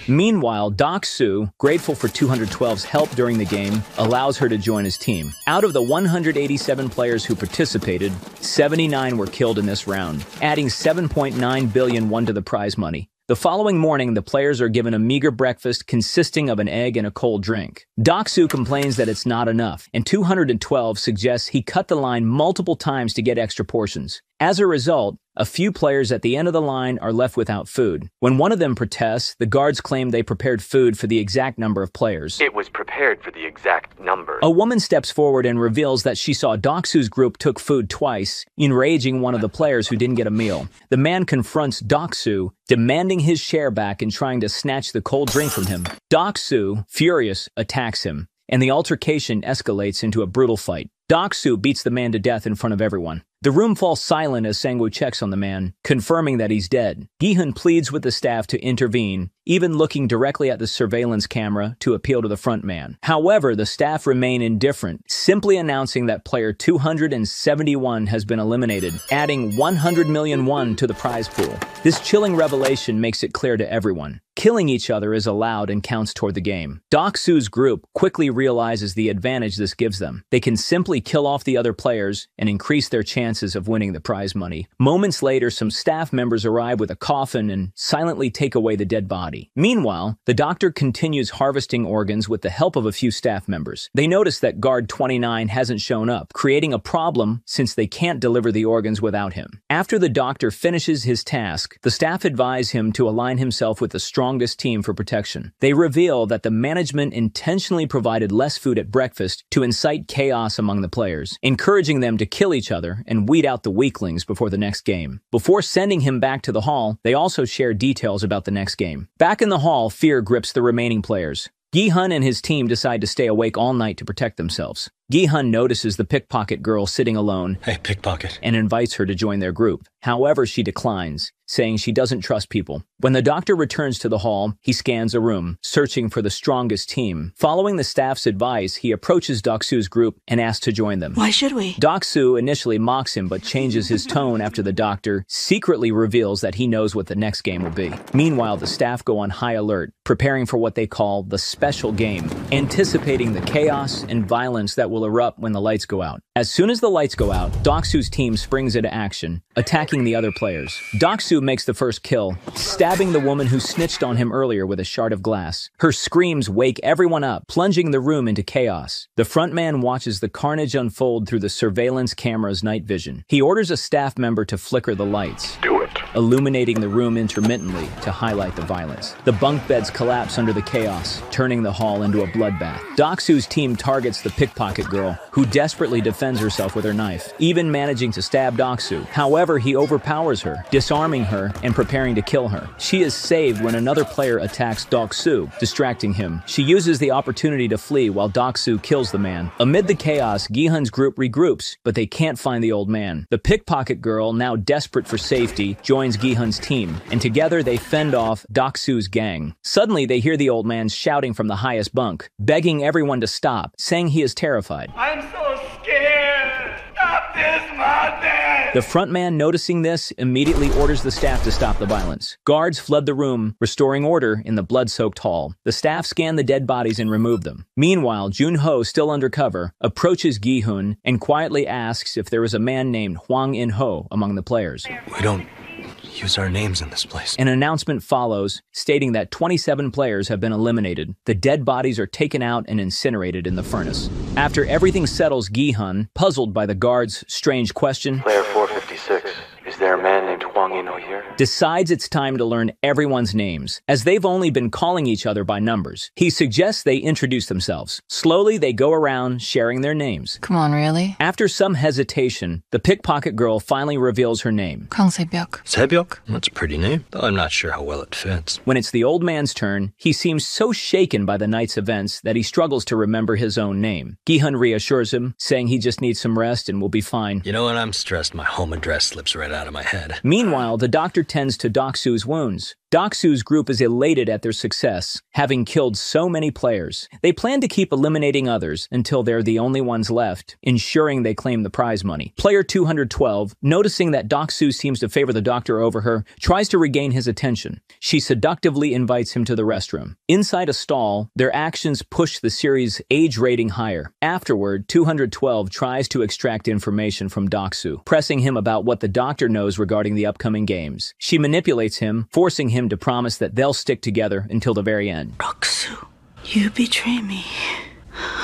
Meanwhile, Deok-su, grateful for 212's help during the game, allows her to join his team. Out of the 187 players who participated, 79 were killed in this round, adding 7.9 billion won to the prize money. The following morning, the players are given a meager breakfast consisting of an egg and a cold drink. Deok-su complains that it's not enough, and 212 suggests he cut the line multiple times to get extra portions. As a result, a few players at the end of the line are left without food. When one of them protests, the guards claim they prepared food for the exact number of players. It was prepared for the exact number. A woman steps forward and reveals that she saw Deok-su's group took food twice, enraging one of the players who didn't get a meal. The man confronts Deok-su, demanding his share back and trying to snatch the cold drink from him. Deok-su, furious, attacks him, and the altercation escalates into a brutal fight. Deok-su beats the man to death in front of everyone. The room falls silent as Sang-woo checks on the man, confirming that he's dead. Gi-hun pleads with the staff to intervene, even looking directly at the surveillance camera to appeal to the front man. However, the staff remain indifferent, simply announcing that player 271 has been eliminated, adding 100 million won to the prize pool. This chilling revelation makes it clear to everyone. Killing each other is allowed and counts toward the game. Deok-su's group quickly realizes the advantage this gives them. They can simply kill off the other players and increase their chances of winning the prize money. Moments later, some staff members arrive with a coffin and silently take away the dead body. Meanwhile, the doctor continues harvesting organs with the help of a few staff members. They notice that guard 29 hasn't shown up, creating a problem since they can't deliver the organs without him. After the doctor finishes his task, the staff advise him to align himself with the strongest team for protection. They reveal that the management intentionally provided less food at breakfast to incite chaos among the players, encouraging them to kill each other and weed out the weaklings before the next game. Before sending him back to the hall, they also share details about the next game. Back in the hall, fear grips the remaining players. Gi-hun and his team decide to stay awake all night to protect themselves. Gi-hun notices the pickpocket girl sitting alone, hey, pickpocket, and invites her to join their group. However, she declines, saying she doesn't trust people. When the doctor returns to the hall, he scans a room, searching for the strongest team. Following the staff's advice, he approaches Deok-su's group and asks to join them. Why should we? Deok-su initially mocks him, but changes his tone after the doctor secretly reveals that he knows what the next game will be. Meanwhile, the staff go on high alert, preparing for what they call the special game, anticipating the chaos and violence that will erupt when the lights go out. As soon as the lights go out, Deok-su's team springs into action, attacking the other players. Deok-su makes the first kill, stabbing the woman who snitched on him earlier with a shard of glass. Her screams wake everyone up, plunging the room into chaos. The frontman watches the carnage unfold through the surveillance camera's night vision. He orders a staff member to flicker the lights, illuminating the room intermittently to highlight the violence. The bunk beds collapse under the chaos, turning the hall into a bloodbath. Deok-su's team targets the pickpocket girl, who desperately defends herself with her knife, even managing to stab Deok-su. However, he overpowers her, disarming her and preparing to kill her. She is saved when another player attacks Deok-su, distracting him. She uses the opportunity to flee while Deok-su kills the man. Amid the chaos, Gi-hun's group regroups, but they can't find the old man. The pickpocket girl, now desperate for safety, joins Gi-hun's team, and together they fend off Deok-su's gang. Suddenly, they hear the old man shouting from the highest bunk, begging everyone to stop, saying he is terrified. I'm so scared! Stop this madness! The frontman, noticing this, immediately orders the staff to stop the violence. Guards flood the room, restoring order in the blood-soaked hall. The staff scan the dead bodies and remove them. Meanwhile, Jun-hee, still undercover, approaches Gi-hun and quietly asks if there is a man named Hwang In-ho among the players. We don't use our names in this place. An announcement follows, stating that 27 players have been eliminated. The dead bodies are taken out and incinerated in the furnace. After everything settles, Gi-hun, puzzled by the guard's strange question, Player 456, is there a man named Hwang Jun here? Decides it's time to learn everyone's names, as they've only been calling each other by numbers. He suggests they introduce themselves. Slowly, they go around sharing their names. Come on, really? After some hesitation, the pickpocket girl finally reveals her name. Kang Sae-byeok. Sae-byeok? That's a pretty name, though I'm not sure how well it fits. When it's the old man's turn, he seems so shaken by the night's events that he struggles to remember his own name. Gi-hun reassures him, saying he just needs some rest and will be fine. You know, when I'm stressed, my home address slips right out of my head. Meanwhile, the doctor tends to Deok-su's wounds. Deok-su's group is elated at their success, having killed so many players. They plan to keep eliminating others until they're the only ones left, ensuring they claim the prize money. Player 212, noticing that Deok-su seems to favor the doctor over her, tries to regain his attention. She seductively invites him to the restroom. Inside a stall, their actions push the series' age rating higher. Afterward, 212 tries to extract information from Deok-su, pressing him about what the doctor knows regarding the upcoming games. She manipulates him, forcing him to promise that they'll stick together until the very end. Deok-su, you betray me,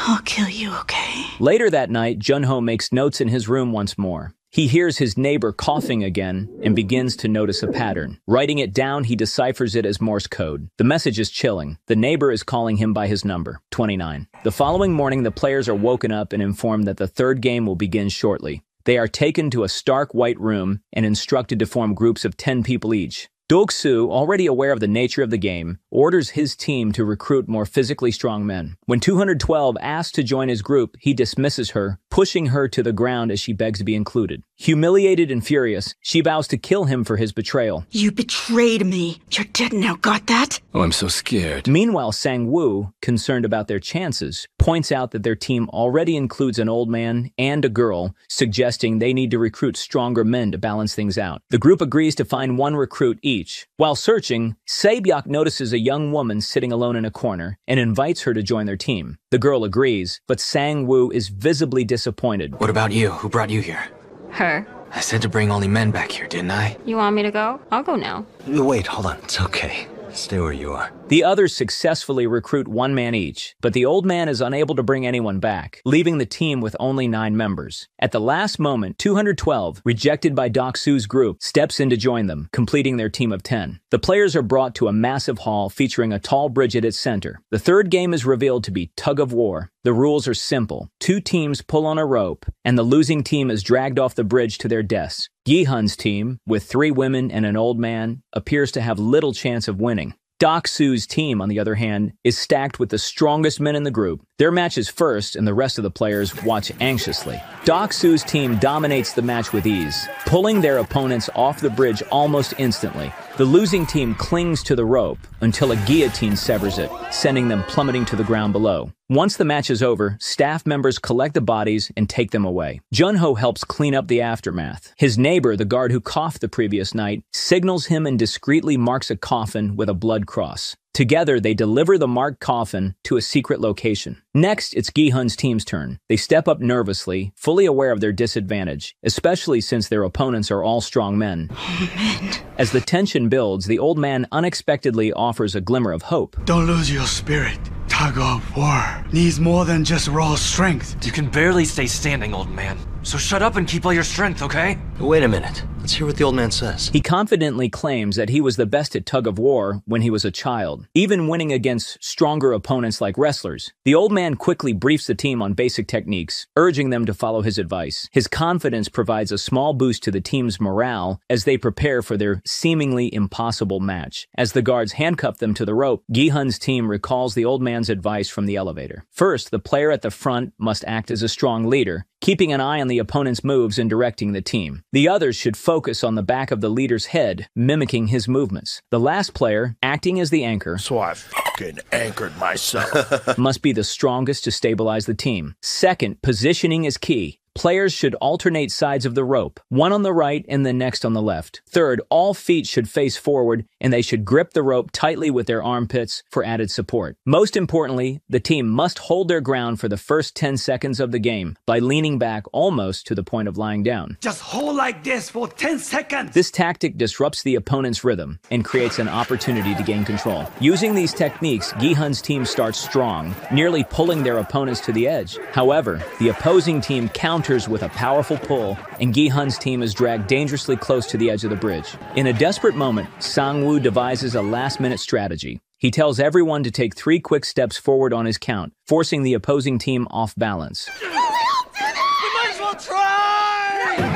I'll kill you, okay? Later that night, Jun-hee makes notes in his room once more. He hears his neighbor coughing again and begins to notice a pattern. Writing it down, he deciphers it as Morse code. The message is chilling. The neighbor is calling him by his number, 29. The following morning, the players are woken up and informed that the third game will begin shortly. They are taken to a stark white room and instructed to form groups of 10 people each. Deok-su, already aware of the nature of the game, orders his team to recruit more physically strong men. When 212 asks to join his group, he dismisses her, pushing her to the ground as she begs to be included. Humiliated and furious, she vows to kill him for his betrayal. You betrayed me. You're dead now, got that? Oh, I'm so scared. Meanwhile, Sang-woo, concerned about their chances, points out that their team already includes an old man and a girl, suggesting they need to recruit stronger men to balance things out. The group agrees to find one recruit each. While searching, Sae-byeok notices a young woman sitting alone in a corner and invites her to join their team. The girl agrees, but Sang-woo is visibly disappointed. What about you? Who brought you here? Her. I said to bring only men back here, didn't I? You want me to go? I'll go now. Wait, hold on. It's okay. Stay where you are. The others successfully recruit one man each, but the old man is unable to bring anyone back, leaving the team with only 9 members. At the last moment, 212, rejected by Deok-su's group, steps in to join them, completing their team of 10. The players are brought to a massive hall featuring a tall bridge at its center. The third game is revealed to be tug of war. The rules are simple. 2 teams pull on a rope, and the losing team is dragged off the bridge to their deaths. Gi-hun's team, with 3 women and an old man, appears to have little chance of winning. Deok-su's team, on the other hand, is stacked with the strongest men in the group. Their match is first, and the rest of the players watch anxiously. Deok-su's team dominates the match with ease, pulling their opponents off the bridge almost instantly. The losing team clings to the rope until a guillotine severs it, sending them plummeting to the ground below. Once the match is over, staff members collect the bodies and take them away. Jun-hee helps clean up the aftermath. His neighbor, the guard who coughed the previous night, signals him and discreetly marks a coffin with a blood cross. Together, they deliver the marked coffin to a secret location. Next, it's Gi-hun's team's turn. They step up nervously, fully aware of their disadvantage, especially since their opponents are all strong men. Oh, man. As the tension builds, the old man unexpectedly offers a glimmer of hope. Don't lose your spirit. Tug of war needs more than just raw strength. You can barely stay standing, old man. So shut up and keep all your strength, okay? Wait a minute. Let's hear what the old man says. He confidently claims that he was the best at tug of war when he was a child, even winning against stronger opponents like wrestlers. The old man quickly briefs the team on basic techniques, urging them to follow his advice. His confidence provides a small boost to the team's morale as they prepare for their seemingly impossible match. As the guards handcuff them to the rope, Gi-hun's team recalls the old man's advice from the elevator. First, the player at the front must act as a strong leader, keeping an eye on the opponent's moves and directing the team. The others should focus on the back of the leader's head, mimicking his movements. The last player, acting as the anchor, so I fucking anchored myself, must be the strongest to stabilize the team. Second, positioning is key. Players should alternate sides of the rope, one on the right and the next on the left. Third, all feet should face forward and they should grip the rope tightly with their armpits for added support. Most importantly, the team must hold their ground for the first 10 seconds of the game by leaning back almost to the point of lying down. Just hold like this for 10 seconds. This tactic disrupts the opponent's rhythm and creates an opportunity to gain control. Using these techniques, Gi-hun's team starts strong, nearly pulling their opponents to the edge. However, the opposing team counters with a powerful pull, and Gi-hun's team is dragged dangerously close to the edge of the bridge. In a desperate moment, Sang-woo devises a last-minute strategy. He tells everyone to take 3 quick steps forward on his count, forcing the opposing team off balance.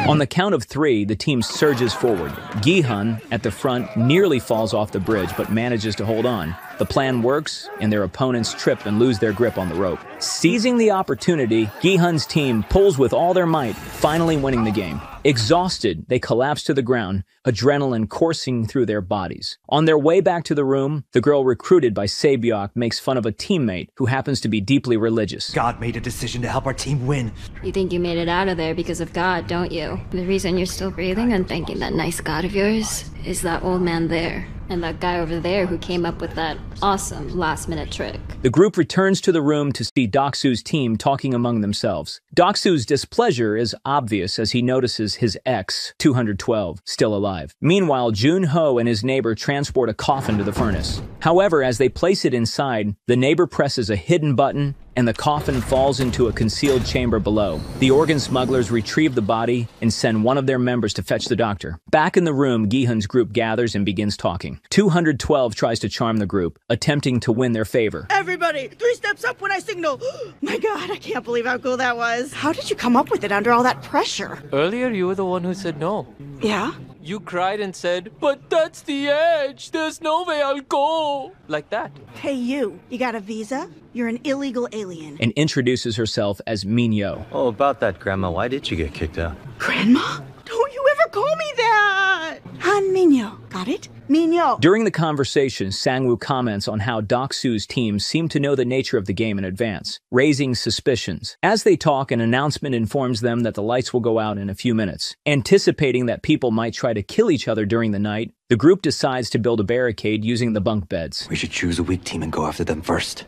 On the count of 3, the team surges forward. Gi-hun, at the front, nearly falls off the bridge but manages to hold on. The plan works, and their opponents trip and lose their grip on the rope. Seizing the opportunity, Gi-hun's team pulls with all their might, finally winning the game. Exhausted, they collapse to the ground, adrenaline coursing through their bodies. On their way back to the room, the girl recruited by Sae-byeok makes fun of a teammate who happens to be deeply religious. God made a decision to help our team win. You think you made it out of there because of God, don't you? The reason you're still breathing and thanking that nice God of yours is that old man there. And that guy over there who came up with that awesome last-minute trick. The group returns to the room to see Deok-su's team talking among themselves. Deok-su's displeasure is obvious as he notices his ex, 212, still alive. Meanwhile, Jun-ho and his neighbor transport a coffin to the furnace. However, as they place it inside, the neighbor presses a hidden button and the coffin falls into a concealed chamber below. The organ smugglers retrieve the body and send one of their members to fetch the doctor. Back in the room, Gi-hun's group gathers and begins talking. 212 tries to charm the group, attempting to win their favor. Everybody, 3 steps up when I signal. My God, I can't believe how cool that was. How did you come up with it under all that pressure? Earlier, you were the one who said no. Yeah? You cried and said, "But that's the edge. There's no way I'll go." Like that. Hey, you got a visa? You're an illegal alien. And introduces herself as Min-yo. Oh, about that, Grandma. Why did you get kicked out? Grandma? Don't you ever call me that! Han Min-yo. Got it? Min-yo. During the conversation, Sang-woo comments on how Deok-su's team seem to know the nature of the game in advance, raising suspicions. As they talk, an announcement informs them that the lights will go out in a few minutes. Anticipating that people might try to kill each other during the night, the group decides to build a barricade using the bunk beds. We should choose a weak team and go after them first.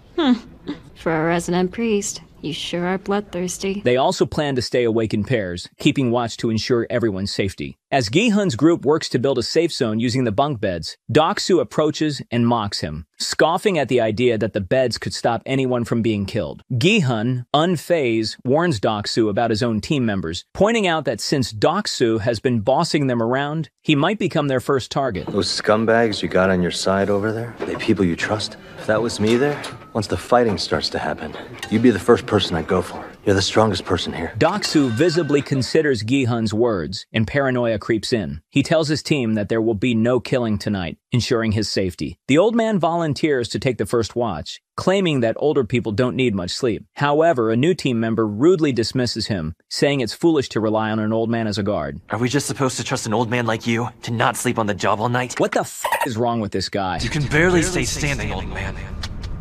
For a resident priest, you sure are bloodthirsty. They also plan to stay awake in pairs, keeping watch to ensure everyone's safety. As Gi-hun's group works to build a safe zone using the bunk beds, Deok-su approaches and mocks him, scoffing at the idea that the beds could stop anyone from being killed. Gi-hun, unfazed, warns Deok-su about his own team members, pointing out that since Deok-su has been bossing them around, he might become their first target. Those scumbags you got on your side over there, are they people you trust? If that was me there, once the fighting starts to happen, you'd be the first person I'd go for. You're the strongest person here. Deok-su visibly considers Gi-hun's words, and paranoia creeps in. He tells his team that there will be no killing tonight, ensuring his safety. The old man volunteers to take the first watch, claiming that older people don't need much sleep. However, a new team member rudely dismisses him, saying it's foolish to rely on an old man as a guard. Are we just supposed to trust an old man like you to not sleep on the job all night? What the f*** is wrong with this guy? You can barely stay standing, old man.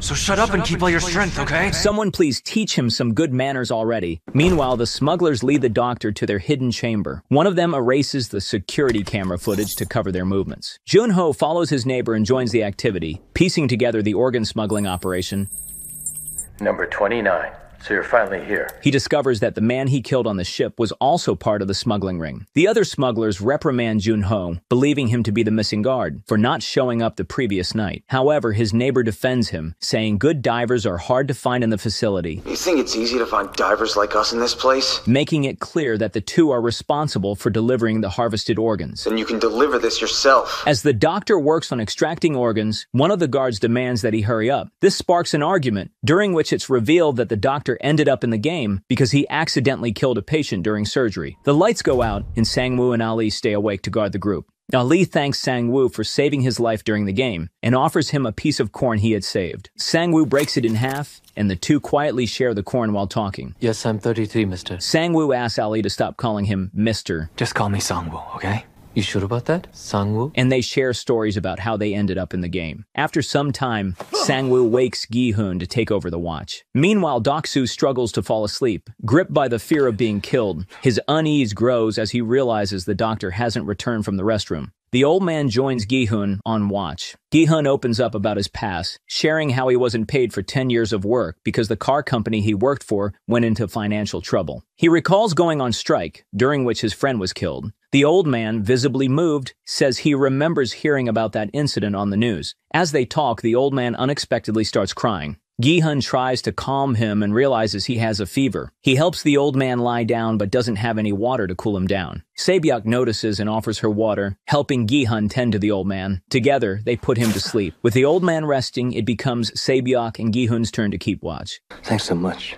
So shut up and keep all your strength, okay? Someone please teach him some good manners already. Meanwhile, the smugglers lead the doctor to their hidden chamber. One of them erases the security camera footage to cover their movements. Jun-ho follows his neighbor and joins the activity, piecing together the organ smuggling operation. Number 29. So you're finally here. He discovers that the man he killed on the ship was also part of the smuggling ring. The other smugglers reprimand Jun-ho, believing him to be the missing guard, for not showing up the previous night. However, his neighbor defends him, saying good divers are hard to find in the facility. You think it's easy to find divers like us in this place? Making it clear that the two are responsible for delivering the harvested organs. Then you can deliver this yourself. As the doctor works on extracting organs, one of the guards demands that he hurry up. This sparks an argument, during which it's revealed that the doctor ended up in the game because he accidentally killed a patient during surgery. The lights go out, and Sang-woo and Ali stay awake to guard the group. Ali thanks Sang-woo for saving his life during the game and offers him a piece of corn he had saved. Sang-woo breaks it in half, and the two quietly share the corn while talking. Yes, I'm 33, mister. Sang-woo asks Ali to stop calling him Mr. Just call me Sang-woo, okay? You sure about that, Sang-woo? And they share stories about how they ended up in the game. After some time, Sang-woo wakes Gi-hun to take over the watch. Meanwhile, Deok-su struggles to fall asleep. Gripped by the fear of being killed, his unease grows as he realizes the doctor hasn't returned from the restroom. The old man joins Gi-hun on watch. Gi-hun opens up about his past, sharing how he wasn't paid for 10 years of work because the car company he worked for went into financial trouble. He recalls going on strike, during which his friend was killed. The old man, visibly moved, says he remembers hearing about that incident on the news. As they talk, the old man unexpectedly starts crying. Gi-hun tries to calm him and realizes he has a fever. He helps the old man lie down but doesn't have any water to cool him down. Sae-byeok notices and offers her water, helping Gi-hun tend to the old man. Together, they put him to sleep. With the old man resting, it becomes Sae-byeok and Gi-hun's turn to keep watch. Thanks so much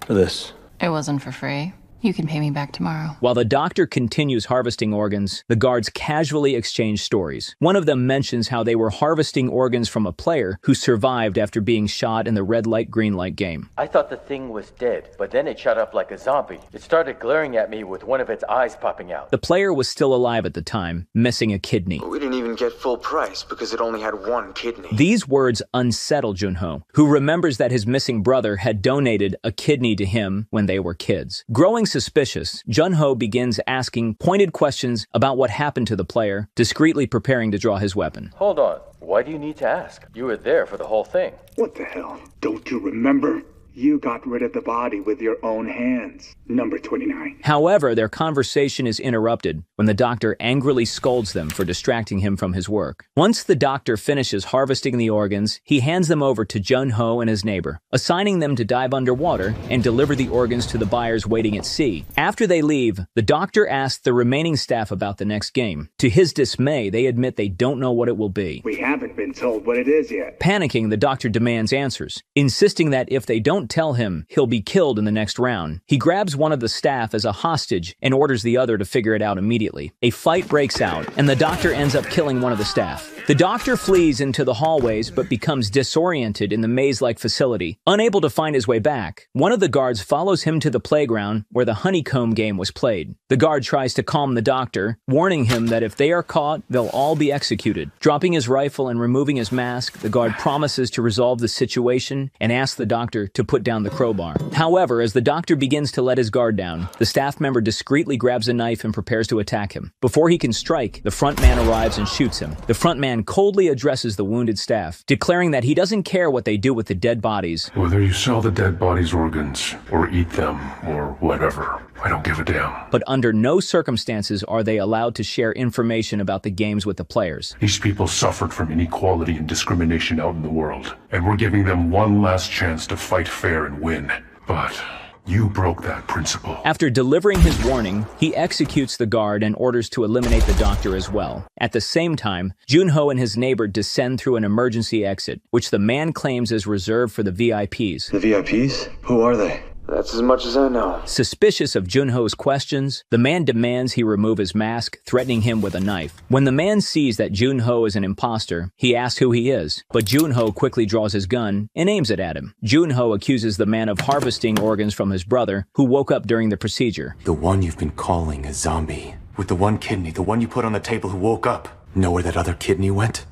for this. It wasn't for free. You can pay me back tomorrow. While the doctor continues harvesting organs, the guards casually exchange stories. One of them mentions how they were harvesting organs from a player who survived after being shot in the red light, green light game. I thought the thing was dead, but then it shot up like a zombie. It started glaring at me with one of its eyes popping out. The player was still alive at the time, missing a kidney. We didn't even get full price because it only had one kidney. These words unsettle Jun-ho, who remembers that his missing brother had donated a kidney to him when they were kids. Growing suspicious, Jun-ho begins asking pointed questions about what happened to the player, discreetly preparing to draw his weapon. Hold on. Why do you need to ask? You were there for the whole thing. What the hell? Don't you remember? You got rid of the body with your own hands. Number 29. However, their conversation is interrupted when the doctor angrily scolds them for distracting him from his work. Once the doctor finishes harvesting the organs, he hands them over to Jun-ho and his neighbor, assigning them to dive underwater and deliver the organs to the buyers waiting at sea. After they leave, the doctor asks the remaining staff about the next game. To his dismay, they admit they don't know what it will be. We haven't been told what it is yet. Panicking, the doctor demands answers, insisting that if they don't tell him, he'll be killed in the next round. He grabs one of the staff as a hostage and orders the other to figure it out immediately. A fight breaks out, and the doctor ends up killing one of the staff. The doctor flees into the hallways but becomes disoriented in the maze-like facility. Unable to find his way back, one of the guards follows him to the playground where the honeycomb game was played. The guard tries to calm the doctor, warning him that if they are caught, they'll all be executed. Dropping his rifle and removing his mask, the guard promises to resolve the situation and asks the doctor to put down the crowbar. However, as the doctor begins to let his guard down, the staff member discreetly grabs a knife and prepares to attack him. Before he can strike, the front man arrives and shoots him. The front man coldly addresses the wounded staff, declaring that he doesn't care what they do with the dead bodies. Whether you sell the dead bodies' organs, or eat them, or whatever, I don't give a damn. But under no circumstances are they allowed to share information about the games with the players. These people suffered from inequality and discrimination out in the world, and we're giving them one last chance to fight fair and win. But you broke that principle. After delivering his warning, he executes the guard and orders to eliminate the doctor as well. At the same time, Jun-ho and his neighbor descend through an emergency exit, which the man claims is reserved for the VIPs. The VIPs? Who are they? That's as much as I know. Suspicious of Jun-ho's questions, the man demands he remove his mask, threatening him with a knife. When the man sees that Jun-ho is an imposter, he asks who he is, but Jun-ho quickly draws his gun and aims it at him. Jun-ho accuses the man of harvesting organs from his brother, who woke up during the procedure. The one you've been calling a zombie. With the one kidney, the one you put on the table who woke up. Know where that other kidney went?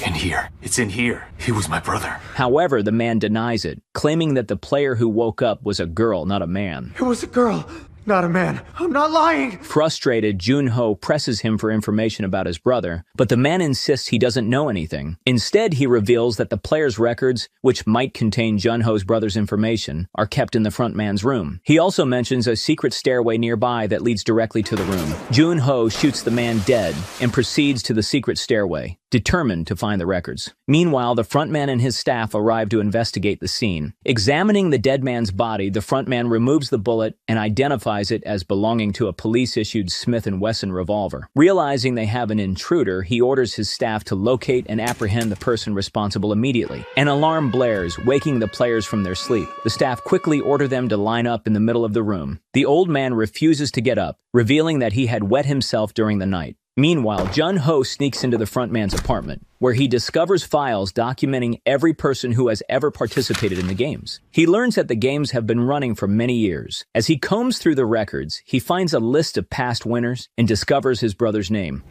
In here. It's in here. He was my brother. However, the man denies it, claiming that the player who woke up was a girl, not a man. It was a girl, not a man. I'm not lying. Frustrated, Jun-ho presses him for information about his brother, but the man insists he doesn't know anything. Instead, he reveals that the player's records, which might contain Jun-ho's brother's information, are kept in the front man's room. He also mentions a secret stairway nearby that leads directly to the room. Jun-ho shoots the man dead and proceeds to the secret stairway, determined to find the records. Meanwhile, the frontman and his staff arrive to investigate the scene. Examining the dead man's body, the frontman removes the bullet and identifies it as belonging to a police-issued Smith & Wesson revolver. Realizing they have an intruder, he orders his staff to locate and apprehend the person responsible immediately. An alarm blares, waking the players from their sleep. The staff quickly order them to line up in the middle of the room. The old man refuses to get up, revealing that he had wet himself during the night. Meanwhile, Jun-ho sneaks into the frontman's apartment, where he discovers files documenting every person who has ever participated in the games. He learns that the games have been running for many years. As he combs through the records, he finds a list of past winners and discovers his brother's name,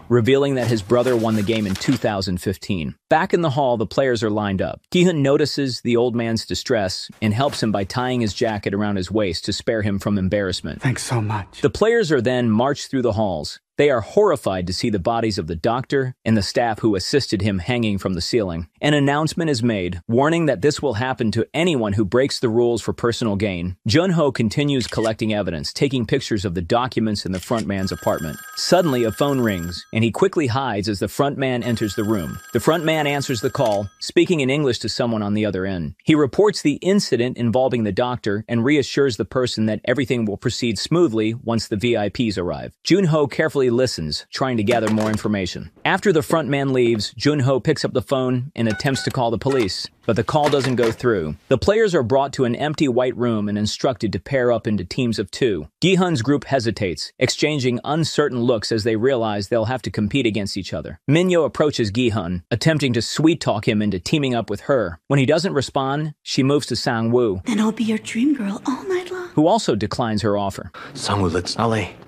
revealing that his brother won the game in 2015. Back in the hall, the players are lined up. Gi-hun notices the old man's distress and helps him by tying his jacket around his waist to spare him from embarrassment. Thanks so much. The players are then marched through the halls. They are horrified to see the bodies of the doctor and the staff who assisted him hanging from the ceiling. An announcement is made, warning that this will happen to anyone who breaks the rules for personal gain. Jun-ho continues collecting evidence, taking pictures of the documents in the frontman's apartment. Suddenly, a phone rings, and he quickly hides as the frontman enters the room. The frontman answers the call, speaking in English to someone on the other end. He reports the incident involving the doctor and reassures the person that everything will proceed smoothly once the VIPs arrive. Jun-ho carefully listens, trying to gather more information. After the frontman leaves, Jun-ho picks up the phone and attempts to call the police, but the call doesn't go through. The players are brought to an empty white room and instructed to pair up into teams of 2. Gi-hun's group hesitates, exchanging uncertain looks as they realize they'll have to compete against each other. Min-yo approaches Gi-hun, attempting to sweet-talk him into teaming up with her. When he doesn't respond, she moves to Sang-woo, Then I'll be your dream girl all night long. who also declines her offer. Sang-woo,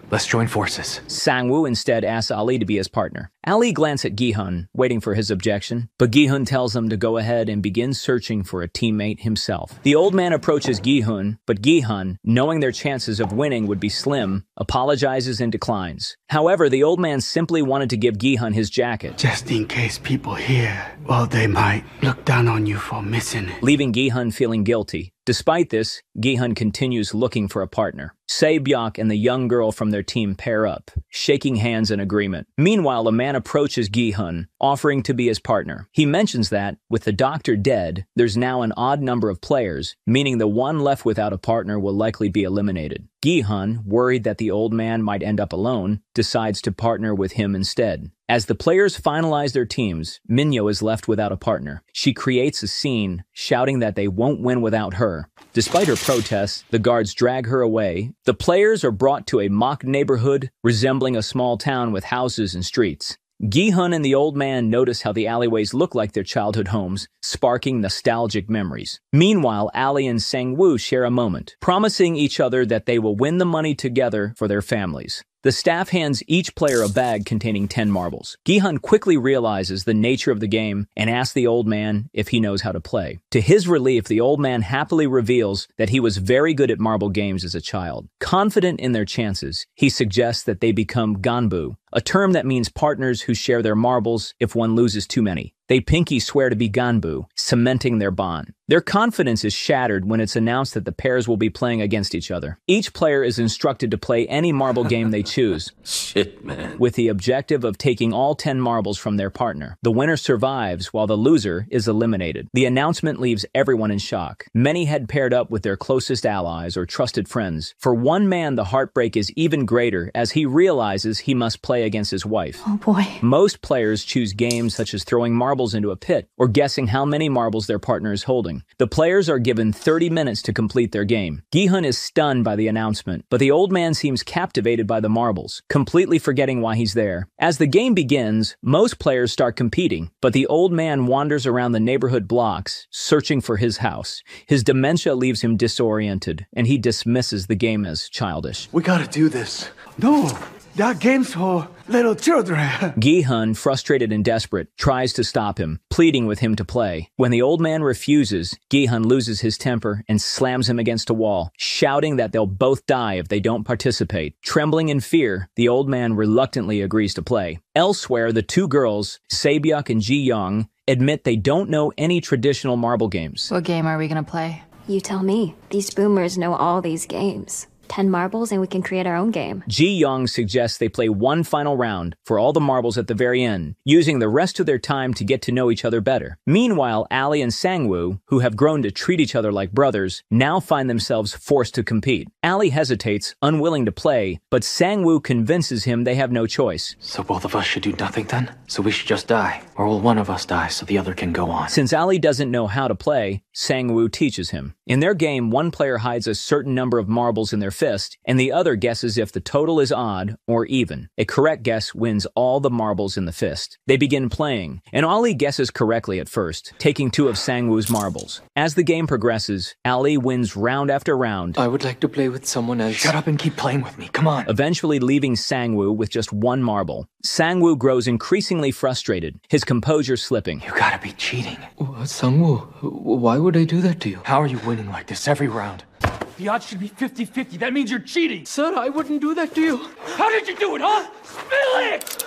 let's join forces. Sang-woo instead asks Ali to be his partner. Ali glances at Gi-hun, waiting for his objection, but Gi-hun tells him to go ahead and begins searching for a teammate himself. The old man approaches Gi-hun, but Gi-hun, knowing their chances of winning would be slim, apologizes and declines. However, the old man simply wanted to give Gi-hun his jacket, Just in case people hear, well, they might look down on you for missing it. leaving Gi-hun feeling guilty. Despite this, Gi-hun continues looking for a partner. Sae-byeok and the young girl from their team pair up, shaking hands in agreement. Meanwhile, a man approaches Gi-hun, offering to be his partner. He mentions that, with the doctor dead, there's now an odd number of players, meaning the one left without a partner will likely be eliminated. Gi-hun, worried that the old man might end up alone, decides to partner with him instead. As the players finalize their teams, Min-yo is left without a partner. She creates a scene, shouting that they won't win without her. Despite her protests, the guards drag her away. The players are brought to a mock neighborhood resembling a small town with houses and streets. Gi-hun and the old man notice how the alleyways look like their childhood homes, sparking nostalgic memories. Meanwhile, Ali and Sang-woo share a moment, promising each other that they will win the money together for their families. The staff hands each player a bag containing 10 marbles. Gi-hun quickly realizes the nature of the game and asks the old man if he knows how to play. To his relief, the old man happily reveals that he was very good at marble games as a child. Confident in their chances, he suggests that they become ganbu, a term that means partners who share their marbles if one loses too many. They pinky swear to be ganbu, cementing their bond. Their confidence is shattered when it's announced that the pairs will be playing against each other. Each player is instructed to play any marble game they choose. Shit, man. With the objective of taking all 10 marbles from their partner. The winner survives while the loser is eliminated. The announcement leaves everyone in shock. Many had paired up with their closest allies or trusted friends. For one man, the heartbreak is even greater as he realizes he must play against his wife. Oh boy. Most players choose games such as throwing marbles into a pit or guessing how many marbles their partner is holding. The players are given 30 minutes to complete their game. Gi-hun is stunned by the announcement, but the old man seems captivated by the marbles, completely forgetting why he's there. As the game begins, most players start competing, but the old man wanders around the neighborhood blocks, searching for his house. His dementia leaves him disoriented, and he dismisses the game as childish. We gotta do this. No, that game's for little children. Gi-hun, frustrated and desperate, tries to stop him, pleading with him to play. When the old man refuses, Gi-hun loses his temper and slams him against a wall, shouting that they'll both die if they don't participate. Trembling in fear, the old man reluctantly agrees to play. Elsewhere, the two girls, Sae-byeok and Ji-yeong, admit they don't know any traditional marble games. What game are we gonna play? You tell me. These boomers know all these games. 10 marbles and we can create our own game. Ji-yeong suggests they play one final round for all the marbles at the very end, using the rest of their time to get to know each other better. Meanwhile, Ali and Sang-woo, who have grown to treat each other like brothers, now find themselves forced to compete. Ali hesitates, unwilling to play, but Sang-woo convinces him they have no choice. So both of us should do nothing then? So we should just die? Or will one of us die so the other can go on? Since Ali doesn't know how to play, Sang-woo teaches him. In their game, one player hides a certain number of marbles in their fist, and the other guesses if the total is odd or even. A correct guess wins all the marbles in the fist. They begin playing, and Ali guesses correctly at first, taking 2 of Sang-woo's marbles. As the game progresses, Ali wins round after round. I would like to play with someone else. Shut up and keep playing with me, come on. Eventually leaving Sang-woo with just 1 marble. Sang-woo grows increasingly frustrated, his composure slipping. You gotta be cheating. Sang-woo, why would I do that to you? How are you winning like this every round? The odds should be 50-50. That means you're cheating. Sir, I wouldn't do that to you. How did you do it, huh? Spill it!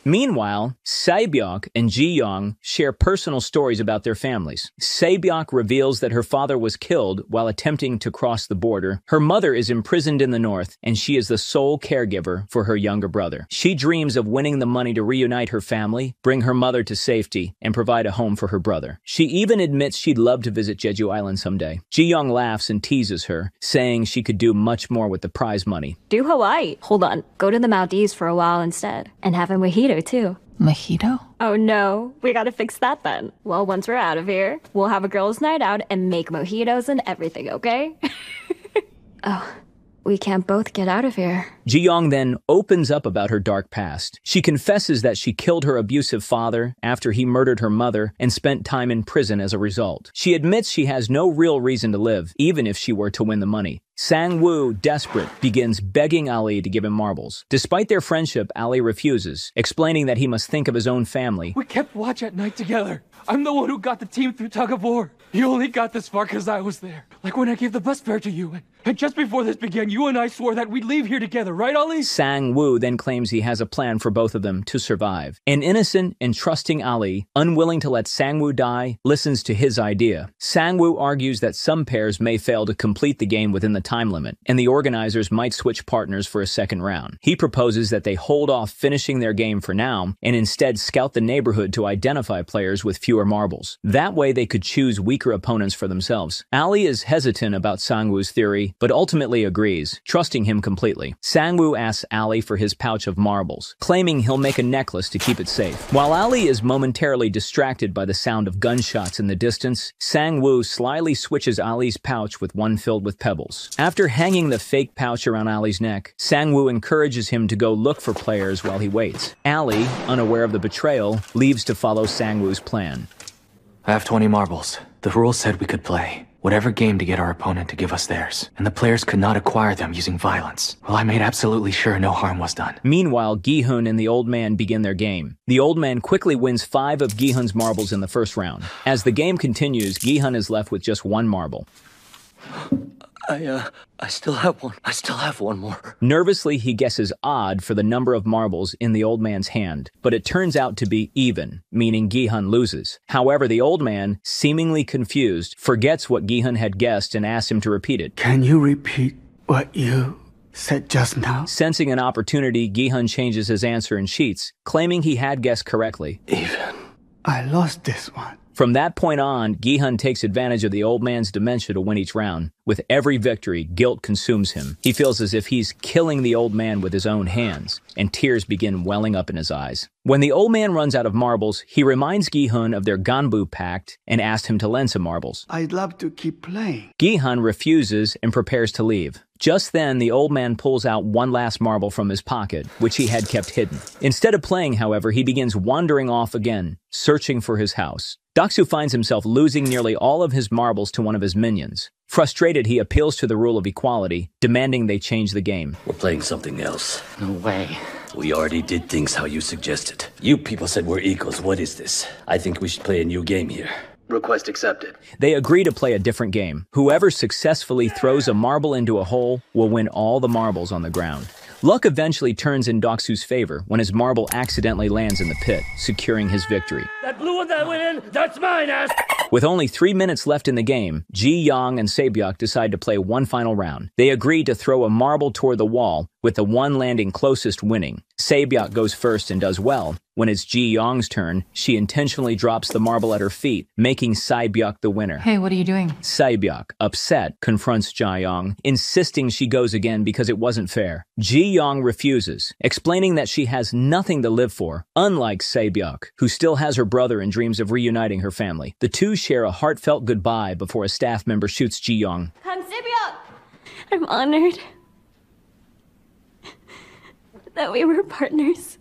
Meanwhile, Sae-byeok and Ji-yeong share personal stories about their families. Sae-byeok reveals that her father was killed while attempting to cross the border. Her mother is imprisoned in the north, and she is the sole caregiver for her younger brother. She dreams of winning the money to reunite her family, bring her mother to safety, and provide a home for her brother. She even admits she'd love to visit Jeju Island someday. Ji-yeong laughs and teases her, saying she could do much more with the prize money. Do Hawaii. Hold on. Go to the Maldives for a while instead. And have a mojito too. Mojito? Oh no, we gotta fix that then. Well, once we're out of here, we'll have a girls' night out and make mojitos and everything, okay? Oh, we can't both get out of here. Ji-yeong then opens up about her dark past. She confesses that she killed her abusive father after he murdered her mother and spent time in prison as a result. She admits she has no real reason to live, even if she were to win the money. Sang-woo, desperate, begins begging Ali to give him marbles. Despite their friendship, Ali refuses, explaining that he must think of his own family. We kept watch at night together. I'm the one who got the team through tug of war. You only got this far because I was there. Like when I gave the bus fare to you. And just before this began, you and I swore that we'd leave here together, right, Ali? Sang-woo then claims he has a plan for both of them to survive. An innocent and trusting Ali, unwilling to let Sang-woo die, listens to his idea. Sang-woo argues that some pairs may fail to complete the game within the time limit, and the organizers might switch partners for a second round. He proposes that they hold off finishing their game for now, and instead scout the neighborhood to identify players with fewer marbles. That way they could choose weaker opponents for themselves. Ali is hesitant about Sang-woo's theory, but ultimately agrees, trusting him completely. Sang-woo asks Ali for his pouch of marbles, claiming he'll make a necklace to keep it safe. While Ali is momentarily distracted by the sound of gunshots in the distance, Sang-woo slyly switches Ali's pouch with one filled with pebbles. After hanging the fake pouch around Ali's neck, Sang-woo encourages him to go look for players while he waits. Ali, unaware of the betrayal, leaves to follow Sang-woo's plan. I have 20 marbles. The rules said we could play whatever game to get our opponent to give us theirs, and the players could not acquire them using violence. Well, I made absolutely sure no harm was done. Meanwhile, Gi-hun and the old man begin their game. The old man quickly wins 5 of Gi-hun's marbles in the first round. As the game continues, Gi-hun is left with just 1 marble. I still have one. I still have one more. Nervously, he guesses odd for the number of marbles in the old man's hand, but it turns out to be even, meaning Gi-hun loses. However, the old man, seemingly confused, forgets what Gi-hun had guessed and asks him to repeat it. Can you repeat what you said just now? Sensing an opportunity, Gi-hun changes his answer and cheats, claiming he had guessed correctly. Even. I lost this one. From that point on, Gi-hun takes advantage of the old man's dementia to win each round. With every victory, guilt consumes him. He feels as if he's killing the old man with his own hands, and tears begin welling up in his eyes. When the old man runs out of marbles, he reminds Gi-hun of their Ganbu pact and asks him to lend some marbles. I'd love to keep playing. Gi-hun refuses and prepares to leave. Just then, the old man pulls out one last marble from his pocket, which he had kept hidden. Instead of playing, however, he begins wandering off again, searching for his house. Deok-su finds himself losing nearly all of his marbles to one of his minions. Frustrated, he appeals to the rule of equality, demanding they change the game. We're playing something else. No way. We already did things how you suggested. You people said we're equals. What is this? I think we should play a new game here. Request accepted. They agree to play a different game. Whoever successfully throws a marble into a hole will win all the marbles on the ground. Luck eventually turns in Deok-su's favor when his marble accidentally lands in the pit, securing his victory. That blue one that went in, that's mine, ass! With only 3 minutes left in the game, Ji-yeong and Sae-byeok decide to play one final round. They agree to throw a marble toward the wall, with the one landing closest winning. Sae-byeok goes first and does well. When it's Ji-yeong's turn, she intentionally drops the marble at her feet, making Sae-byeok the winner. Hey, what are you doing? Sae-byeok, upset, confronts Ji-yeong, insisting she goes again because it wasn't fair. Ji-yeong refuses, explaining that she has nothing to live for, unlike Sae-byeok, who still has her brother and dreams of reuniting her family. The two share a heartfelt goodbye before a staff member shoots Ji-yeong. Kang, Sae-byeok! I'm honored that we were partners.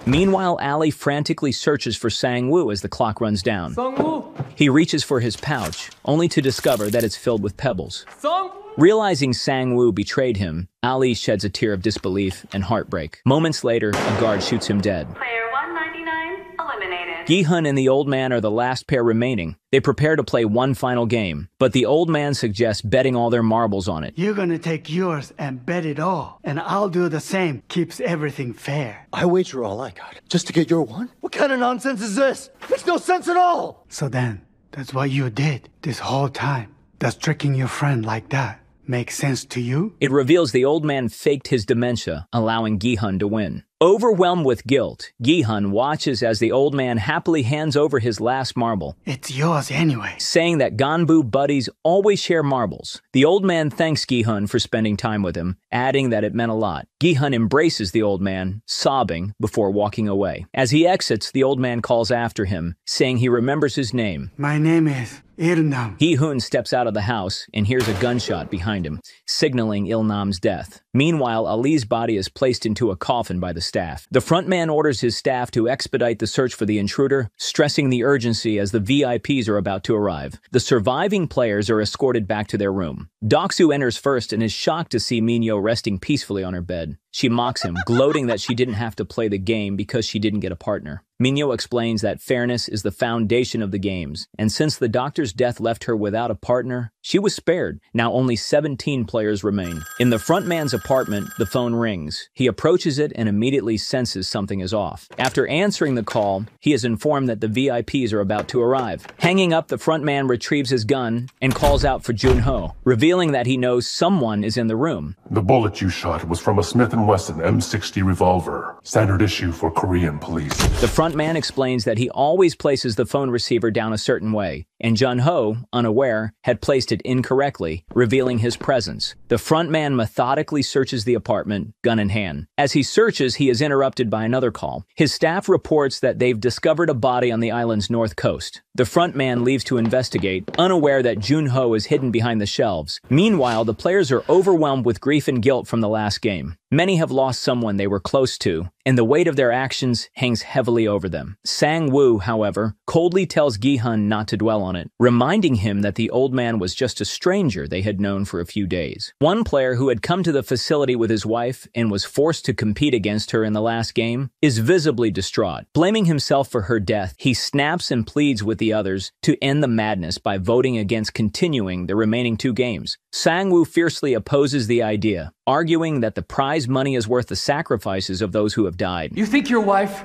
Meanwhile, Ali frantically searches for Sang-woo as the clock runs down. Sang-woo! He reaches for his pouch, only to discover that it's filled with pebbles. Sang! Realizing Sang-woo betrayed him, Ali sheds a tear of disbelief and heartbreak. Moments later, a guard shoots him dead. Player 199 eliminated. Gi-hun and the old man are the last pair remaining. They prepare to play one final game, but the old man suggests betting all their marbles on it. You're gonna take yours and bet it all, and I'll do the same. Keeps everything fair. I wager all I got, just to get your one? What kind of nonsense is this? Makes no sense at all! So then, that's what you did this whole time. Does tricking your friend like that make sense to you? It reveals the old man faked his dementia, allowing Gi-hun to win. Overwhelmed with guilt, Gi-hun watches as the old man happily hands over his last marble. It's yours anyway. Saying that Ganbu buddies always share marbles. The old man thanks Gi-hun for spending time with him, adding that it meant a lot. Gi-hun embraces the old man, sobbing, before walking away. As he exits, the old man calls after him, saying he remembers his name. My name is Il-nam. Gi-hun steps out of the house and hears a gunshot behind him, signaling Il-nam's death. Meanwhile, Ali's body is placed into a coffin by the staff. The frontman orders his staff to expedite the search for the intruder, stressing the urgency as the VIPs are about to arrive. The surviving players are escorted back to their room. Deok-su enters first and is shocked to see Min-yo resting peacefully on her bed. She mocks him, gloating that she didn't have to play the game because she didn't get a partner. Min-yo explains that fairness is the foundation of the games, and since the doctor's death left her without a partner, she was spared. Now only 17 players remain. In the frontman's apartment, the phone rings. He approaches it and immediately senses something is off. After answering the call, he is informed that the VIPs are about to arrive. Hanging up, the frontman retrieves his gun and calls out for Jun-hee, revealing that he knows someone is in the room. The bullet you shot was from a Smith & Wesson M60 revolver, standard issue for Korean police. The frontman explains that he always places the phone receiver down a certain way, and Jun-hee, unaware, had placed it incorrectly, revealing his presence. The frontman methodically searches the apartment, gun in hand. As he searches, he is interrupted by another call. His staff reports that they've discovered a body on the island's north coast. The frontman leaves to investigate, unaware that Jun-hee is hidden behind the shelves. Meanwhile, the players are overwhelmed with grief and guilt from the last game. Many have lost someone they were close to, and the weight of their actions hangs heavily over them. Sang-woo, however, coldly tells Gi-hun not to dwell on it, reminding him that the old man was just a stranger they had known for a few days. One player who had come to the facility with his wife and was forced to compete against her in the last game is visibly distraught. Blaming himself for her death, he snaps and pleads with the others to end the madness by voting against continuing the remaining 2 games. Sang-woo fiercely opposes the idea, arguing that the prize money is worth the sacrifices of those who have died. You think your wife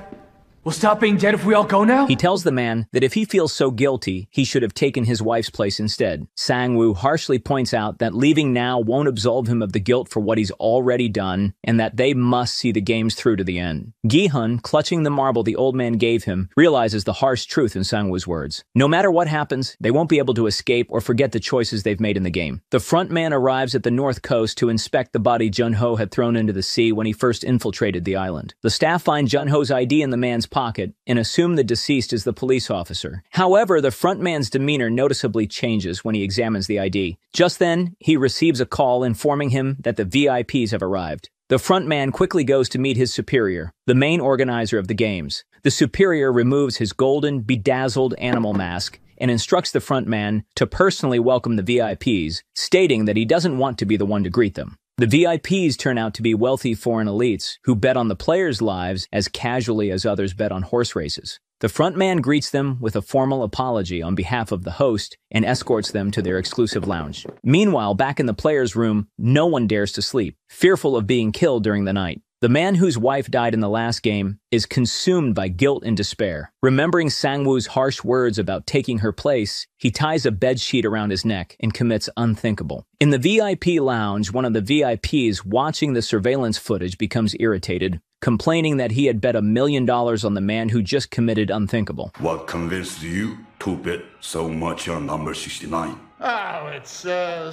will stop being dead if we all go now? He tells the man that if he feels so guilty, he should have taken his wife's place instead. Sang-woo harshly points out that leaving now won't absolve him of the guilt for what he's already done, and that they must see the games through to the end. Gi-hun, clutching the marble the old man gave him, realizes the harsh truth in Sang-woo's words. No matter what happens, they won't be able to escape or forget the choices they've made in the game. The front man arrives at the north coast to inspect the body Jun-hee had thrown into the sea when he first infiltrated the island. The staff find Jun-hee's ID in the man's pocket and assume the deceased is the police officer. However, the frontman's demeanor noticeably changes when he examines the ID. Just then, he receives a call informing him that the VIPs have arrived. The frontman quickly goes to meet his superior, the main organizer of the games. The superior removes his golden, bedazzled animal mask and instructs the frontman to personally welcome the VIPs, stating that he doesn't want to be the one to greet them. The VIPs turn out to be wealthy foreign elites who bet on the players' lives as casually as others bet on horse races. The frontman greets them with a formal apology on behalf of the host and escorts them to their exclusive lounge. Meanwhile, back in the players' room, no one dares to sleep, fearful of being killed during the night. The man whose wife died in the last game is consumed by guilt and despair. Remembering Sang-woo's harsh words about taking her place, he ties a bedsheet around his neck and commits unthinkable. In the VIP lounge, one of the VIPs watching the surveillance footage becomes irritated, complaining that he had bet $1 million on the man who just committed unthinkable. What convinced you to bet so much on number 69? Oh, it's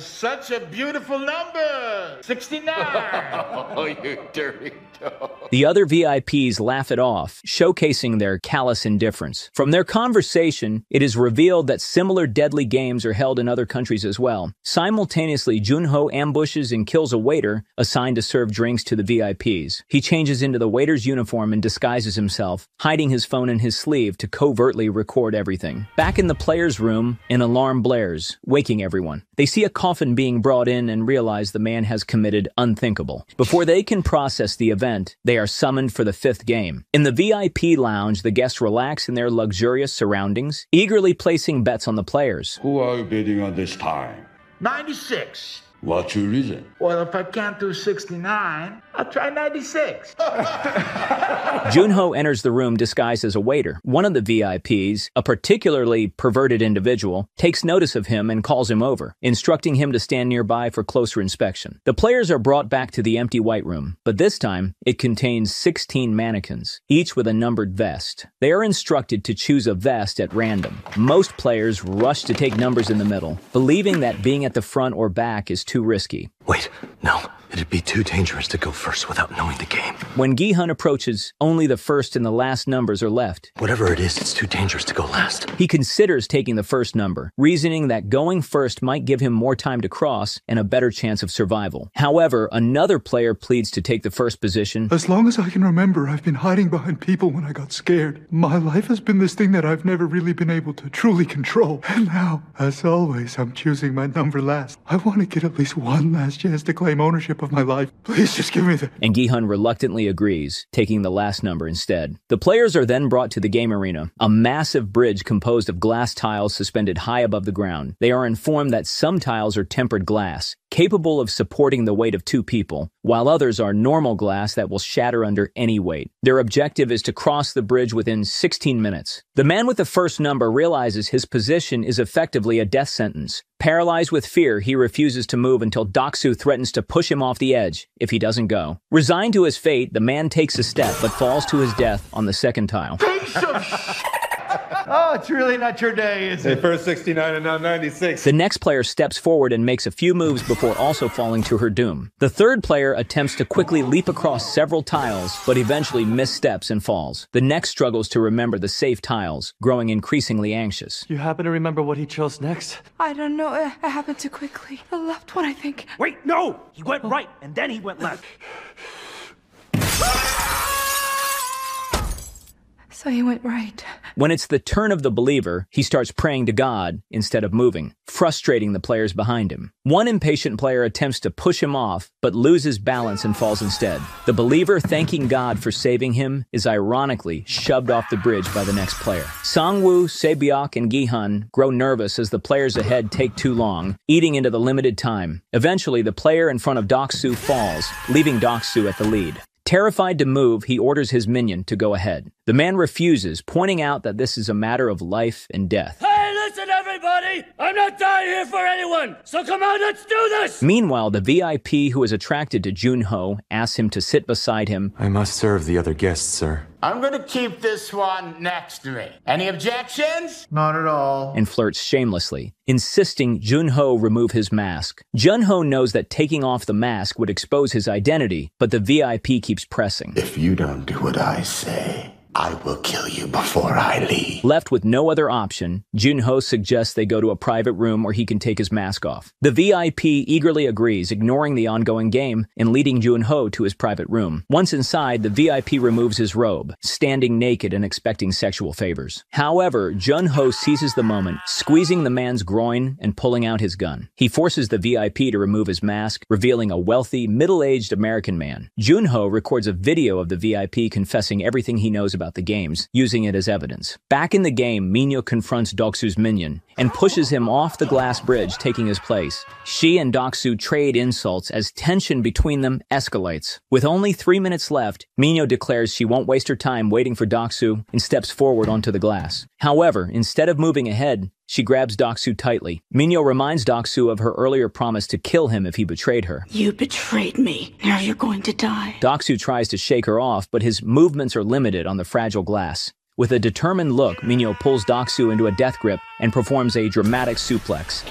such a beautiful number. 69. Oh, you dirty dog. The other VIPs laugh it off, showcasing their callous indifference. From their conversation, it is revealed that similar deadly games are held in other countries as well. Simultaneously, Jun-ho ambushes and kills a waiter assigned to serve drinks to the VIPs. He changes into the waiter's uniform and disguises himself, hiding his phone in his sleeve to covertly record everything. Back in the players' room, an alarm blares, waking everyone. They see a coffin being brought in and realize the man has committed unthinkable. Before they can process the event, they are summoned for the 5th game. In the VIP lounge, the guests relax in their luxurious surroundings, eagerly placing bets on the players. Who are you betting on this time? 96. What's your reason? Well, if I can't do 69, I'll try 96. Jun-ho enters the room disguised as a waiter. One of the VIPs, a particularly perverted individual, takes notice of him and calls him over, instructing him to stand nearby for closer inspection. The players are brought back to the empty white room, but this time it contains 16 mannequins, each with a numbered vest. They are instructed to choose a vest at random. Most players rush to take numbers in the middle, believing that being at the front or back is too risky. Wait, no. It'd be too dangerous to go first without knowing the game. When Gi-hun approaches, only the first and the last numbers are left. Whatever it is, it's too dangerous to go last. He considers taking the first number, reasoning that going first might give him more time to cross and a better chance of survival. However, another player pleads to take the first position. As long as I can remember, I've been hiding behind people when I got scared. My life has been this thing that I've never really been able to truly control. And now, as always, I'm choosing my number last. I want to get at least one last chance to claim ownership of my life. Please just give me the... And Gi-hun reluctantly agrees, taking the last number instead. The players are then brought to the game arena, a massive bridge composed of glass tiles suspended high above the ground. They are informed that some tiles are tempered glass, capable of supporting the weight of 2 people, while others are normal glass that will shatter under any weight. Their objective is to cross the bridge within 16 minutes. The man with the first number realizes his position is effectively a death sentence. Paralyzed with fear, he refuses to move until Deok-su threatens to push him off the edge if he doesn't go. Resigned to his fate, the man takes a step but falls to his death on the second tile. Oh, it's really not your day, is it? First 69 and now 96. The next player steps forward and makes a few moves before also falling to her doom. The third player attempts to quickly leap across several tiles, but eventually missteps and falls. The next struggles to remember the safe tiles, growing increasingly anxious. You happen to remember what he chose next? I don't know. It happened too quickly. The left one, I think. Wait, no! He went right, and then he went left. So he went right. When it's the turn of the believer, he starts praying to God instead of moving, frustrating the players behind him. One impatient player attempts to push him off, but loses balance and falls instead. The believer, thanking God for saving him, is ironically shoved off the bridge by the next player. Sang-woo, Sae-byeok, and Gi-hun grow nervous as the players ahead take too long, eating into the limited time. Eventually, the player in front of Deok-su falls, leaving Deok-su at the lead. Terrified to move, he orders his minion to go ahead. The man refuses, pointing out that this is a matter of life and death. Hey, listen everybody! I'm not dying here for anyone! So come on, let's do this! Meanwhile, the VIP who is attracted to Jun-ho asks him to sit beside him. I must serve the other guests, sir. I'm gonna keep this one next to me. Any objections? Not at all. And flirts shamelessly, insisting Jun-ho remove his mask. Jun-ho knows that taking off the mask would expose his identity, but the VIP keeps pressing. If you don't do what I say, I will kill you before I leave. Left with no other option, Jun-ho suggests they go to a private room where he can take his mask off. The VIP eagerly agrees, ignoring the ongoing game and leading Jun-ho to his private room. Once inside, the VIP removes his robe, standing naked and expecting sexual favors. However, Jun-ho seizes the moment, squeezing the man's groin and pulling out his gun. He forces the VIP to remove his mask, revealing a wealthy, middle-aged American man. Jun-ho records a video of the VIP confessing everything he knows about the games, using it as evidence. Back in the game, Minyo confronts Deok-su's minion and pushes him off the glass bridge, taking his place. She and Deok-su trade insults as tension between them escalates. With only 3 minutes left, Minyo declares she won't waste her time waiting for Deok-su and steps forward onto the glass. However, instead of moving ahead, she grabs Deok-su tightly. Minyo reminds Deok-su of her earlier promise to kill him if he betrayed her. You betrayed me. Now you're going to die. Deok-su tries to shake her off, but his movements are limited on the fragile glass. With a determined look, Min-yo pulls Deok-su into a death grip and performs a dramatic suplex,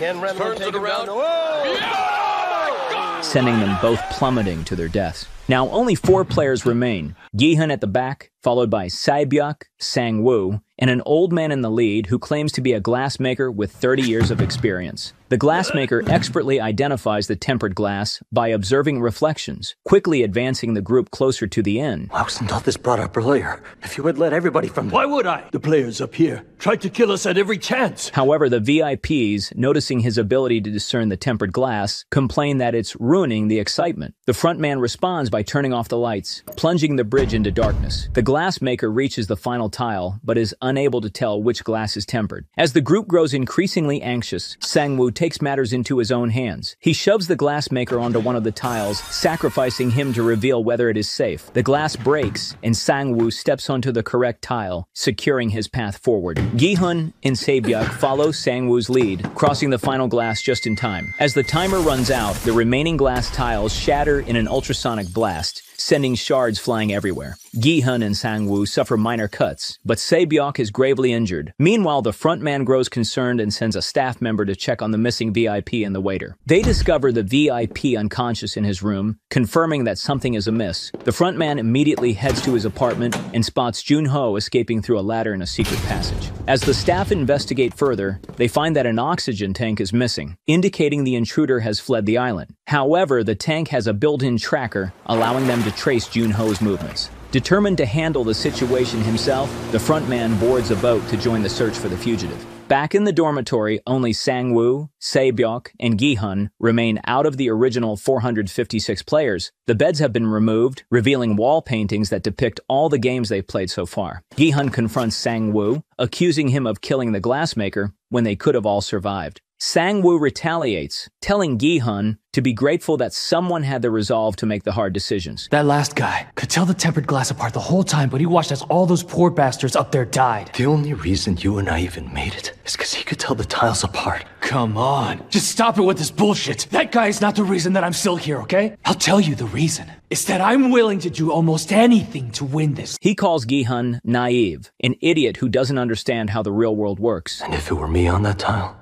sending them both plummeting to their deaths. Now, only 4 players remain. Gi-hun at the back, followed by Sae-byeok, Sang-woo, and an old man in the lead who claims to be a glassmaker with 30 years of experience. The glassmaker expertly identifies the tempered glass by observing reflections, quickly advancing the group closer to the end. I wasn't thought this brought up earlier. If you had let everybody from... Why would I? The players up here tried to kill us at every chance. However, the VIPs, noticing his ability to discern the tempered glass, complain that it's ruining the excitement. The frontman responds by turning off the lights, plunging the bridge into darkness. The glassmaker reaches the final tile, but is unable to tell which glass is tempered. As the group grows increasingly anxious, Sang-woo takes matters into his own hands. He shoves the glassmaker onto one of the tiles, sacrificing him to reveal whether it is safe. The glass breaks, and Sang-woo steps onto the correct tile, securing his path forward. Gi-hun and Sae-byeok follow Sang-woo's lead, crossing the final glass just in time. As the timer runs out, the remaining glass tiles shatter in an ultrasonic blast, sending shards flying everywhere. Gi-hun and Sang-woo suffer minor cuts, but Sae-byeok is gravely injured. Meanwhile, the frontman grows concerned and sends a staff member to check on the missing VIP and the waiter. They discover the VIP unconscious in his room, confirming that something is amiss. The frontman immediately heads to his apartment and spots Jun-hee escaping through a ladder in a secret passage. As the staff investigate further, they find that an oxygen tank is missing, indicating the intruder has fled the island. However, the tank has a built-in tracker, allowing them to trace Jun-hee's movements. Determined to handle the situation himself, the frontman boards a boat to join the search for the fugitive. Back in the dormitory, only Sang-woo, Sae-byeok, and Gi-hun remain out of the original 456 players. The beds have been removed, revealing wall paintings that depict all the games they've played so far. Gi-hun confronts Sang-woo, accusing him of killing the glassmaker when they could have all survived. Sang-woo retaliates, telling Gi-hun to be grateful that someone had the resolve to make the hard decisions. That last guy could tell the tempered glass apart the whole time, but he watched as all those poor bastards up there died. The only reason you and I even made it is because he could tell the tiles apart. Come on, just stop it with this bullshit. That guy is not the reason that I'm still here, okay? I'll tell you the reason. It's that I'm willing to do almost anything to win this. He calls Gi-hun naive, an idiot who doesn't understand how the real world works. And if it were me on that tile?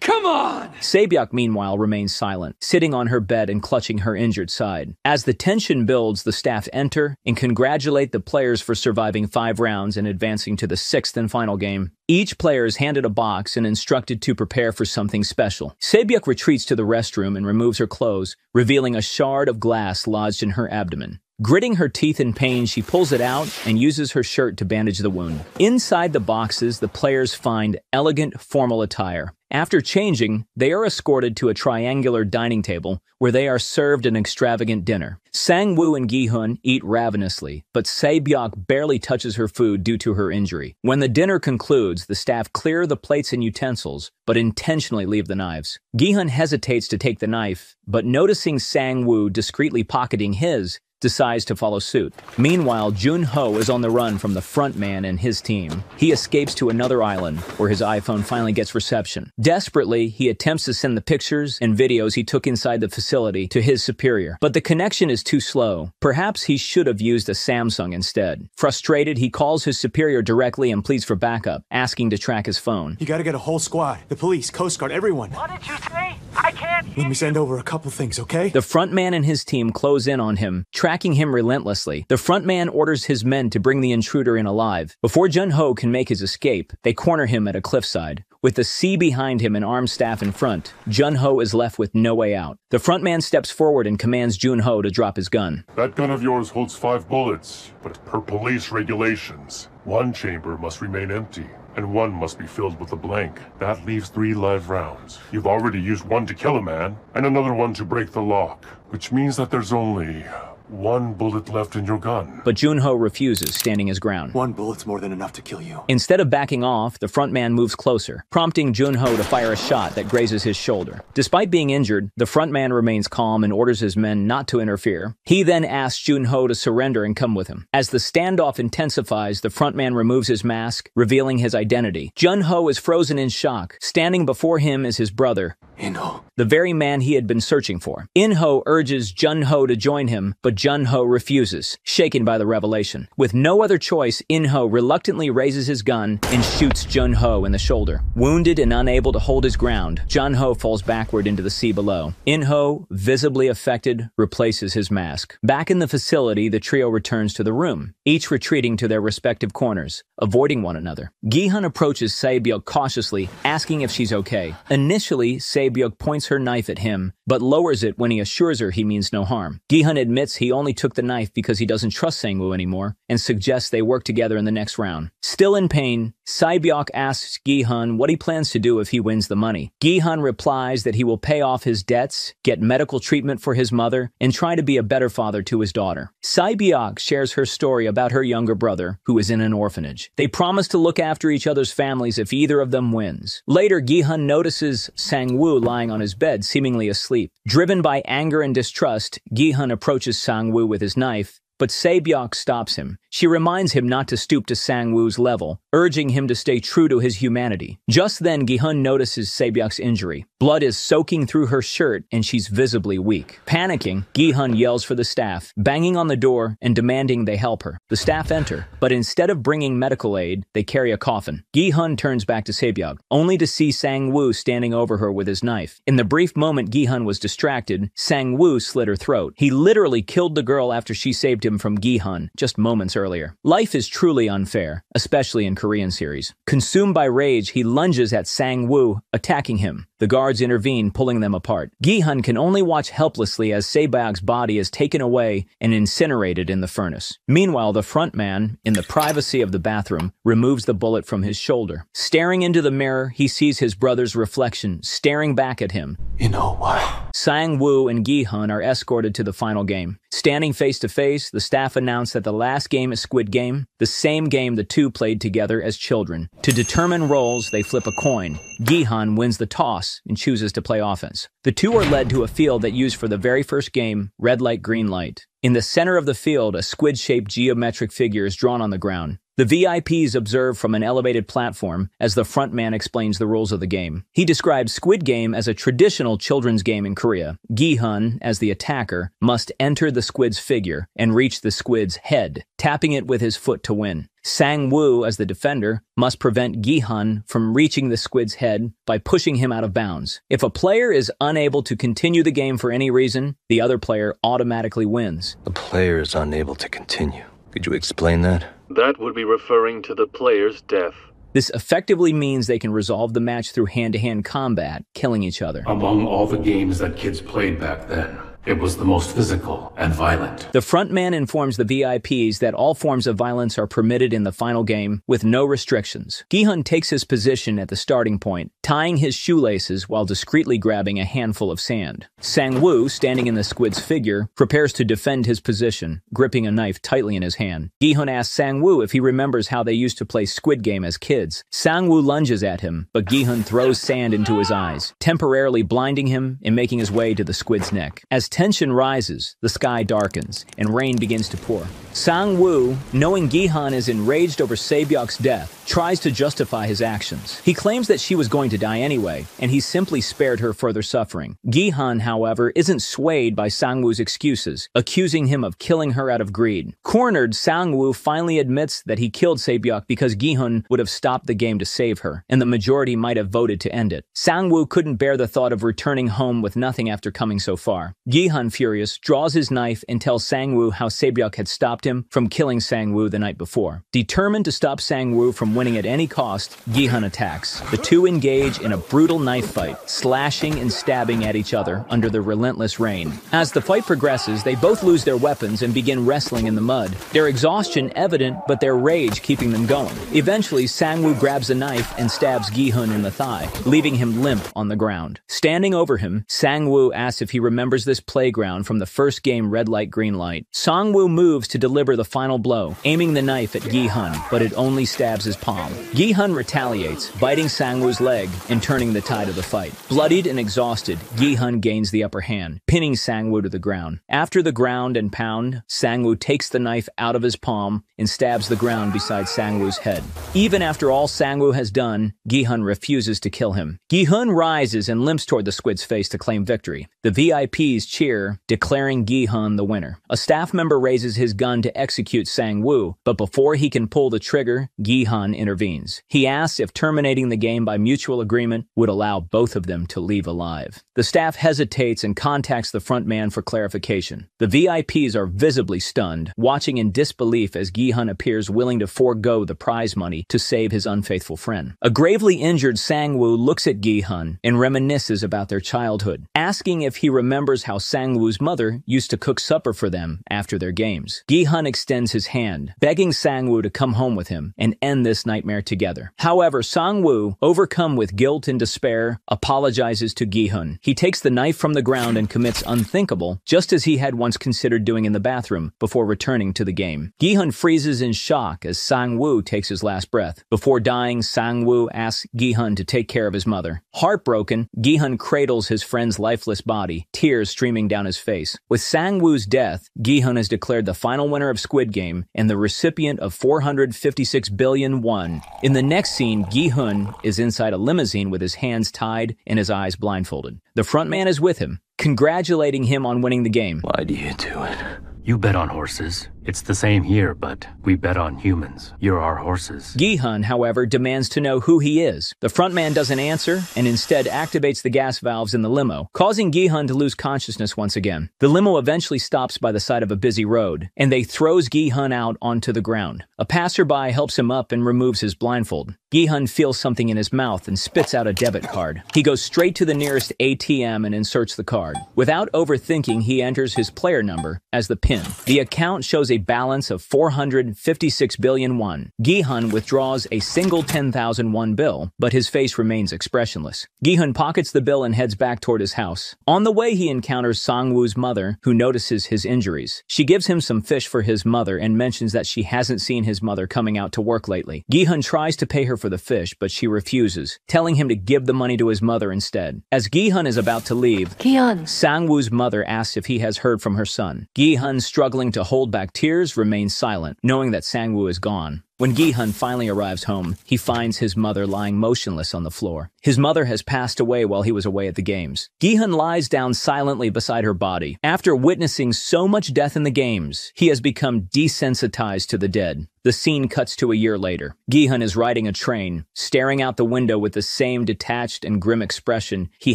Come on! Sae-byeok, meanwhile, remains silent, sitting on her bed and clutching her injured side. As the tension builds, the staff enter and congratulate the players for surviving 5 rounds and advancing to the 6th and final game. Each player is handed a box and instructed to prepare for something special. Sae-byeok retreats to the restroom and removes her clothes, revealing a shard of glass lodged in her abdomen. Gritting her teeth in pain, she pulls it out and uses her shirt to bandage the wound. Inside the boxes, the players find elegant, formal attire. After changing, they are escorted to a triangular dining table where they are served an extravagant dinner. Sang-woo and Gi-hun eat ravenously, but Sae-byeok barely touches her food due to her injury. When the dinner concludes, the staff clear the plates and utensils, but intentionally leave the knives. Gi-hun hesitates to take the knife, but noticing Sang-woo discreetly pocketing his, decides to follow suit. Meanwhile, Jun-hee is on the run from the front man and his team. He escapes to another island, where his iPhone finally gets reception. Desperately, he attempts to send the pictures and videos he took inside the facility to his superior, but the connection is too slow. Perhaps he should have used a Samsung instead. Frustrated, he calls his superior directly and pleads for backup, asking to track his phone. You gotta get a whole squad. The police, Coast Guard, everyone. What did you say? I can't hear Let me send over a couple things, okay? The front man and his team close in on him, tracking him relentlessly. The front man orders his men to bring the intruder in alive. Before Jun-hee can make his escape, they corner him at a cliffside. With the sea behind him and armed staff in front, Jun-hee is left with no way out. The front man steps forward and commands Jun-hee to drop his gun. That gun of yours holds 5 bullets, but per police regulations, 1 chamber must remain empty, and 1 must be filled with a blank. That leaves 3 live rounds. You've already used 1 to kill a man, and another 1 to break the lock, which means that there's only 1 bullet left in your gun. But Jun-hee refuses, standing his ground. 1 bullet's more than enough to kill you. Instead of backing off, the front man moves closer, prompting Jun-hee to fire a shot that grazes his shoulder. Despite being injured, the front man remains calm and orders his men not to interfere. He then asks Jun-hee to surrender and come with him. As the standoff intensifies, the front man removes his mask, revealing his identity. Jun-hee is frozen in shock. Standing before him is his brother. In-ho. The very man he had been searching for. In-ho urges Jun-ho to join him, but Jun-ho refuses, shaken by the revelation. With no other choice, In-ho reluctantly raises his gun and shoots Jun-ho in the shoulder. Wounded and unable to hold his ground, Jun-ho falls backward into the sea below. In-ho, visibly affected, replaces his mask. Back in the facility, the trio returns to the room, each retreating to their respective corners, avoiding one another. Gi-hun approaches Sae-byeok cautiously, asking if she's okay. Initially, Sae-byeok points her knife at him, but lowers it when he assures her he means no harm. Gi-hun admits he only took the knife because he doesn't trust Sang-woo anymore, and suggests they work together in the next round. Still in pain, Sae-byeok asks Gi-hun what he plans to do if he wins the money. Gi-hun replies that he will pay off his debts, get medical treatment for his mother, and try to be a better father to his daughter. Sae-byeok shares her story about her younger brother, who is in an orphanage. They promise to look after each other's families if either of them wins. Later, Gi-hun notices Sang-woo lying on his bed, seemingly asleep. Driven by anger and distrust, Gi-hun approaches Sang-woo with his knife, but Sae-byeok stops him. She reminds him not to stoop to Sang-woo's level, urging him to stay true to his humanity. Just then, Gi-hun notices Sae-byeok's injury. Blood is soaking through her shirt, and she's visibly weak. Panicking, Gi-hun yells for the staff, banging on the door and demanding they help her. The staff enter, but instead of bringing medical aid, they carry a coffin. Gi-hun turns back to Sae-byeok, only to see Sang-woo standing over her with his knife. In the brief moment Gi-hun was distracted, Sang-woo slit her throat. He literally killed the girl after she saved him from Gi-hun just moments earlier. Life is truly unfair, especially in Korean series. Consumed by rage, he lunges at Sang-woo, attacking him. The guards intervene, pulling them apart. Gi-hun can only watch helplessly as Sae-byeok's body is taken away and incinerated in the furnace. Meanwhile, the front man, in the privacy of the bathroom, removes the bullet from his shoulder. Staring into the mirror, he sees his brother's reflection, staring back at him. You know why? Sang-woo and Gi-hun are escorted to the final game. Standing face to face, the staff announce that the last game is Squid Game, the same game the two played together as children. To determine roles, they flip a coin. Gi-hun wins the toss and chooses to play offense. The two are led to a field that used for the very first game, red light, green light. In the center of the field, a squid-shaped geometric figure is drawn on the ground. The VIPs observe from an elevated platform as the frontman explains the rules of the game. He describes Squid Game as a traditional children's game in Korea. Gi-hun, as the attacker, must enter the squid's figure and reach the squid's head, tapping it with his foot to win. Sang-woo, as the defender, must prevent Gi-hun from reaching the squid's head by pushing him out of bounds. If a player is unable to continue the game for any reason, the other player automatically wins. The player is unable to continue. Could you explain that? That would be referring to the player's death. This effectively means they can resolve the match through hand-to-hand combat, killing each other. Among all the games that kids played back then, it was the most physical and violent. The frontman informs the VIPs that all forms of violence are permitted in the final game, with no restrictions. Gi-hun takes his position at the starting point, tying his shoelaces while discreetly grabbing a handful of sand. Sang-woo, standing in the squid's figure, prepares to defend his position, gripping a knife tightly in his hand. Gi-hun asks Sang-woo if he remembers how they used to play Squid Game as kids. Sang-woo lunges at him, but Gi-hun throws sand into his eyes, temporarily blinding him and making his way to the squid's neck. As tension rises, the sky darkens, and rain begins to pour. Sang-woo, knowing Gi-hun is enraged over Sae-byeok's death, tries to justify his actions. He claims that she was going to die anyway, and he simply spared her further suffering. Gi-hun, however, isn't swayed by Sang-woo's excuses, accusing him of killing her out of greed. Cornered, Sang-woo finally admits that he killed Sae-byeok because Gi-hun would have stopped the game to save her, and the majority might have voted to end it. Sang-woo couldn't bear the thought of returning home with nothing after coming so far. Gi-hun, furious, draws his knife and tells Sang-woo how Sae-byeok had stopped him from killing Sang-woo the night before. Determined to stop Sang-woo from winning at any cost, Gi-hun attacks. The two engage in a brutal knife fight, slashing and stabbing at each other under the relentless rain. As the fight progresses, they both lose their weapons and begin wrestling in the mud. Their exhaustion evident, but their rage keeping them going. Eventually, Sang-woo grabs a knife and stabs Gi-hun in the thigh, leaving him limp on the ground. Standing over him, Sang-woo asks if he remembers this playground from the first game red light green light. Sang-woo moves to deliver the final blow, aiming the knife at Gi-hun, but it only stabs his palm. Gi-hun retaliates, biting Sang-woo's leg and turning the tide of the fight. Bloodied and exhausted, Gi-hun gains the upper hand, pinning Sang-woo to the ground. After the ground and pound, Sang-woo takes the knife out of his palm and stabs the ground beside Sang-woo's head. Even after all Sang-woo has done, Gi-hun refuses to kill him. Gi-hun rises and limps toward the squid's face to claim victory. The VIPs cheer, declaring Gi-hun the winner. A staff member raises his gun to execute Sang-woo, but before he can pull the trigger, Gi-hun intervenes. He asks if terminating the game by mutual agreement would allow both of them to leave alive. The staff hesitates and contacts the front man for clarification. The VIPs are visibly stunned, watching in disbelief as Gi-hun appears willing to forego the prize money to save his unfaithful friend. A gravely injured Sang-woo looks at Gi-hun and reminisces about their childhood, asking if he remembers how Sang-woo's mother used to cook supper for them after their games. Gi-hun extends his hand, begging Sang-woo to come home with him and end this nightmare together. However, Sang-woo, overcome with guilt and despair, apologizes to Gi-hun. He takes the knife from the ground and commits unthinkable, just as he had once considered doing in the bathroom before returning to the game. Gi-hun freezes in shock as Sang-woo takes his last breath. Before dying, Sang-woo asks Gi-hun to take care of his mother. Heartbroken, Gi-hun cradles his friend's lifeless body, tears streaming down his face. With Sang-woo's death, Gi-hun is declared the final winner of Squid Game and the recipient of 456 billion won. In the next scene, Gi-hun is inside a limousine with his hands tied and his eyes blindfolded. The frontman is with him, congratulating him on winning the game. Why do you do it? You bet on horses. It's the same here, but we bet on humans. You're our horses. Gi-hun, however, demands to know who he is. The frontman doesn't answer and instead activates the gas valves in the limo, causing Gi-hun to lose consciousness once again. The limo eventually stops by the side of a busy road, and they throws Gi-hun out onto the ground. A passerby helps him up and removes his blindfold. Gi-hun feels something in his mouth and spits out a debit card. He goes straight to the nearest ATM and inserts the card. Without overthinking, he enters his player number as the PIN. The account shows a balance of 456 billion won. Gi-hun withdraws a single 10,000 won bill, but his face remains expressionless. Gi-hun pockets the bill and heads back toward his house. On the way, he encounters Sang-woo's mother, who notices his injuries. She gives him some fish for his mother and mentions that she hasn't seen his mother coming out to work lately. Gi-hun tries to pay her for the fish, but she refuses, telling him to give the money to his mother instead. As Gi-hun is about to leave, Sang-woo's mother asks if he has heard from her son. Gi-hun, struggling to hold back tears, remains silent, knowing that Sang-woo is gone. When Gi-hun finally arrives home, he finds his mother lying motionless on the floor. His mother has passed away while he was away at the games. Gi-hun lies down silently beside her body. After witnessing so much death in the games, he has become desensitized to the dead. The scene cuts to a year later. Gi-hun is riding a train, staring out the window with the same detached and grim expression he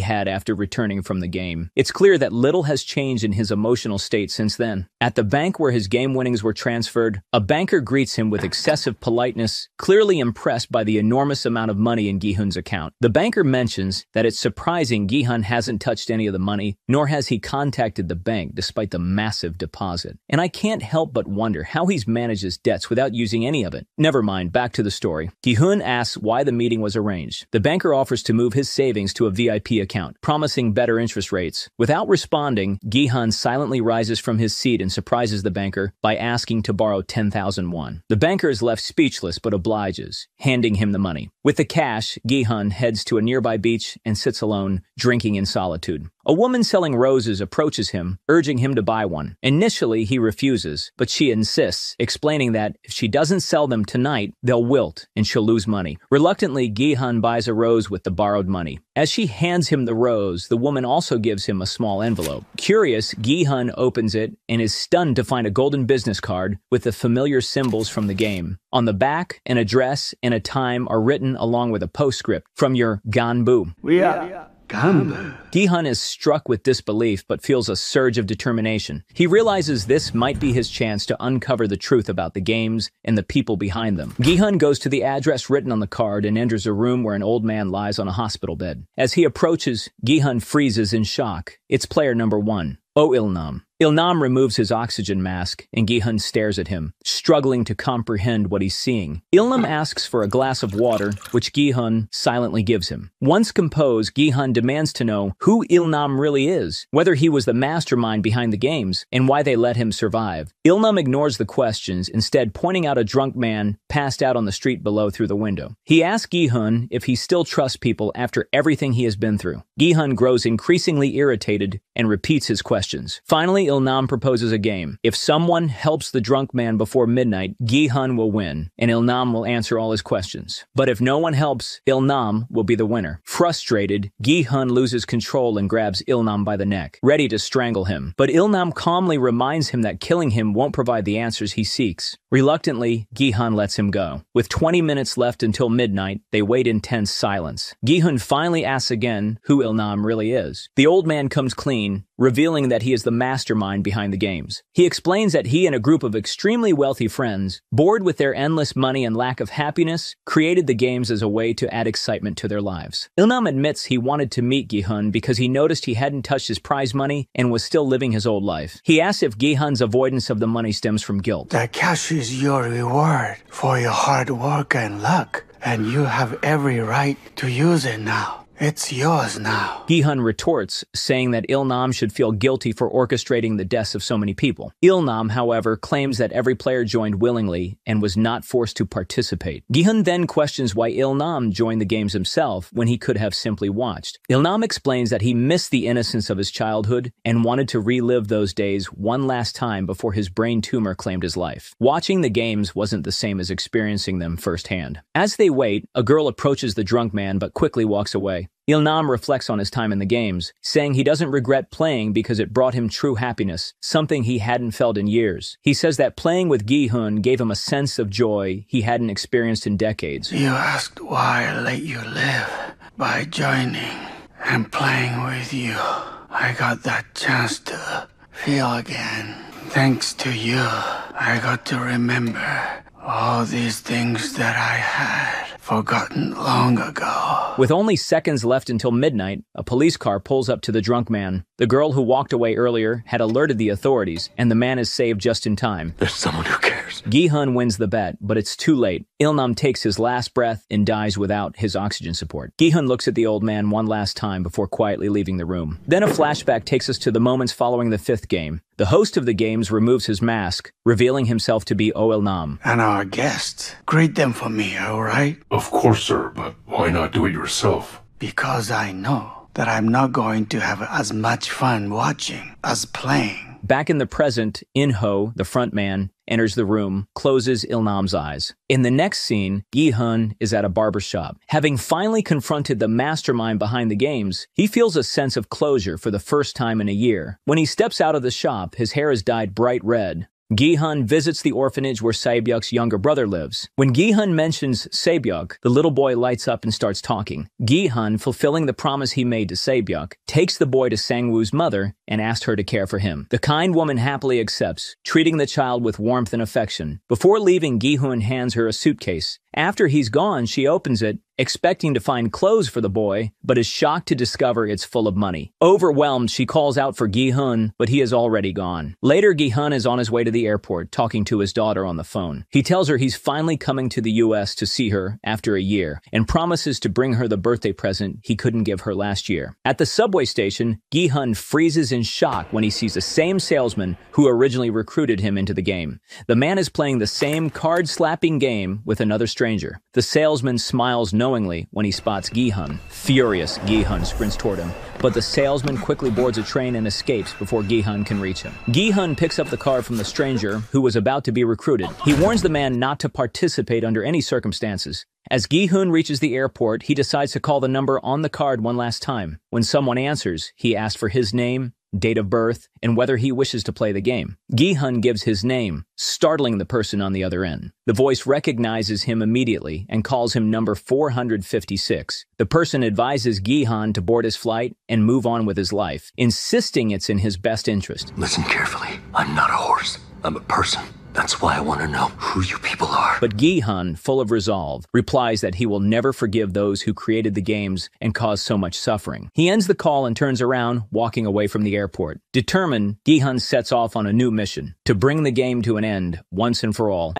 had after returning from the game. It's clear that little has changed in his emotional state since then. At the bank where his game winnings were transferred, a banker greets him with excessive politeness, clearly impressed by the enormous amount of money in Gi-hun's account. The banker mentions that it's surprising Gi-hun hasn't touched any of the money, nor has he contacted the bank despite the massive deposit. And I can't help but wonder how he's managed his debts without using any of it. Never mind, back to the story. Gi-hun asks why the meeting was arranged. The banker offers to move his savings to a VIP account, promising better interest rates. Without responding, Gi-hun silently rises from his seat and surprises the banker by asking to borrow 10,000 won. The banker is left speechless but obliges, handing him the money. With the cash, Gi-hun heads to a nearby beach and sits alone, drinking in solitude. A woman selling roses approaches him, urging him to buy one. Initially, he refuses, but she insists, explaining that if she doesn't sell them tonight, they'll wilt and she'll lose money. Reluctantly, Gi-hun buys a rose with the borrowed money. As she hands him the rose, the woman also gives him a small envelope. Curious, Gi-hun opens it and is stunned to find a golden business card with the familiar symbols from the game. On the back, an address and a time are written along with a postscript from your Ganbu. Gi-hun is struck with disbelief but feels a surge of determination. He realizes this might be his chance to uncover the truth about the games and the people behind them. Gi-hun goes to the address written on the card and enters a room where an old man lies on a hospital bed. As he approaches, Gi-hun freezes in shock. It's player number 1. Oh Il-nam. Il-nam removes his oxygen mask, and Gi-hun stares at him, struggling to comprehend what he's seeing. Il-nam asks for a glass of water, which Gi-hun silently gives him. Once composed, Gi-hun demands to know who Il-nam really is, whether he was the mastermind behind the games, and why they let him survive. Il-nam ignores the questions, instead pointing out a drunk man passed out on the street below through the window. He asks Gi-hun if he still trusts people after everything he has been through. Gi-hun grows increasingly irritated and repeats his questions. Finally, Il-nam proposes a game. If someone helps the drunk man before midnight, Gi-hun will win, and Il-nam will answer all his questions. But if no one helps, Il-nam will be the winner. Frustrated, Gi-hun loses control and grabs Il-nam by the neck, ready to strangle him. But Il-nam calmly reminds him that killing him won't provide the answers he seeks. Reluctantly, Gi-hun lets him go. With 20 minutes left until midnight, they wait in tense silence. Gi-hun finally asks again who Il-nam really is. The old man comes clean, revealing that he is the mastermind behind the games. He explains that he and a group of extremely wealthy friends, bored with their endless money and lack of happiness, created the games as a way to add excitement to their lives. Il-nam admits he wanted to meet Gi-hun because he noticed he hadn't touched his prize money and was still living his old life. He asks if Gi-hun's avoidance of the money stems from guilt. The cash is your reward for your hard work and luck, and you have every right to use it now. It's yours now. Gi-hun retorts, saying that Il-nam should feel guilty for orchestrating the deaths of so many people. Il-nam, however, claims that every player joined willingly and was not forced to participate. Gi-hun then questions why Il-nam joined the games himself when he could have simply watched. Il-nam explains that he missed the innocence of his childhood and wanted to relive those days one last time before his brain tumor claimed his life. Watching the games wasn't the same as experiencing them firsthand. As they wait, a girl approaches the drunk man but quickly walks away. Il-nam reflects on his time in the games, saying he doesn't regret playing because it brought him true happiness, something he hadn't felt in years. He says that playing with Gi-hun gave him a sense of joy he hadn't experienced in decades. You asked why I let you live. By joining and playing with you, I got that chance to feel again. Thanks to you, I got to remember all these things that I had forgotten long ago. With only seconds left until midnight, a police car pulls up to the drunk man. The girl who walked away earlier had alerted the authorities, and the man is saved just in time. There's someone who cares. Gi-hun wins the bet, but it's too late. Il-nam takes his last breath and dies without his oxygen support. Gi-hun looks at the old man one last time before quietly leaving the room. Then a flashback takes us to the moments following the fifth game. The host of the games removes his mask, revealing himself to be Il-nam. And our guests. Greet them for me, all right? Of course, sir, but why not do it yourself? Because I know that I'm not going to have as much fun watching as playing. Back in the present, In-ho, the front man, enters the room, closes Il-nam's eyes. In the next scene, Gi-hun is at a barbershop. Having finally confronted the mastermind behind the games, he feels a sense of closure for the first time in a year. When he steps out of the shop, his hair is dyed bright red. Gi-hun visits the orphanage where Sae-byeok's younger brother lives. When Gi-hun mentions Sae-byeok, the little boy lights up and starts talking. Gi-hun, fulfilling the promise he made to Sae-byeok, takes the boy to Sang-woo's mother and asks her to care for him. The kind woman happily accepts, treating the child with warmth and affection. Before leaving, Gi-hun hands her a suitcase. After he's gone, she opens it, expecting to find clothes for the boy, but is shocked to discover it's full of money. Overwhelmed, she calls out for Gi-hun, but he is already gone. Later, Gi-hun is on his way to the airport, talking to his daughter on the phone. He tells her he's finally coming to the US to see her after a year, and promises to bring her the birthday present he couldn't give her last year. At the subway station, Gi-hun freezes in shock when he sees the same salesman who originally recruited him into the game. The man is playing the same card-slapping game with another stranger. The salesman smiles knowingly when he spots Gi-hun. Furious, Gi-hun sprints toward him, but the salesman quickly boards a train and escapes before Gi-hun can reach him. Gi-hun picks up the card from the stranger who was about to be recruited. He warns the man not to participate under any circumstances. As Gi-hun reaches the airport, he decides to call the number on the card one last time. When someone answers, he asks for his name, date of birth, and whether he wishes to play the game. Gi-hun gives his name, startling the person on the other end. The voice recognizes him immediately and calls him number 456. The person advises Gi-hun to board his flight and move on with his life, insisting it's in his best interest. Listen carefully. I'm not a horse. I'm a person. That's why I want to know who you people are. But Gi-hun, full of resolve, replies that he will never forgive those who created the games and caused so much suffering. He ends the call and turns around, walking away from the airport. Determined, Gi-hun sets off on a new mission, to bring the game to an end, once and for all.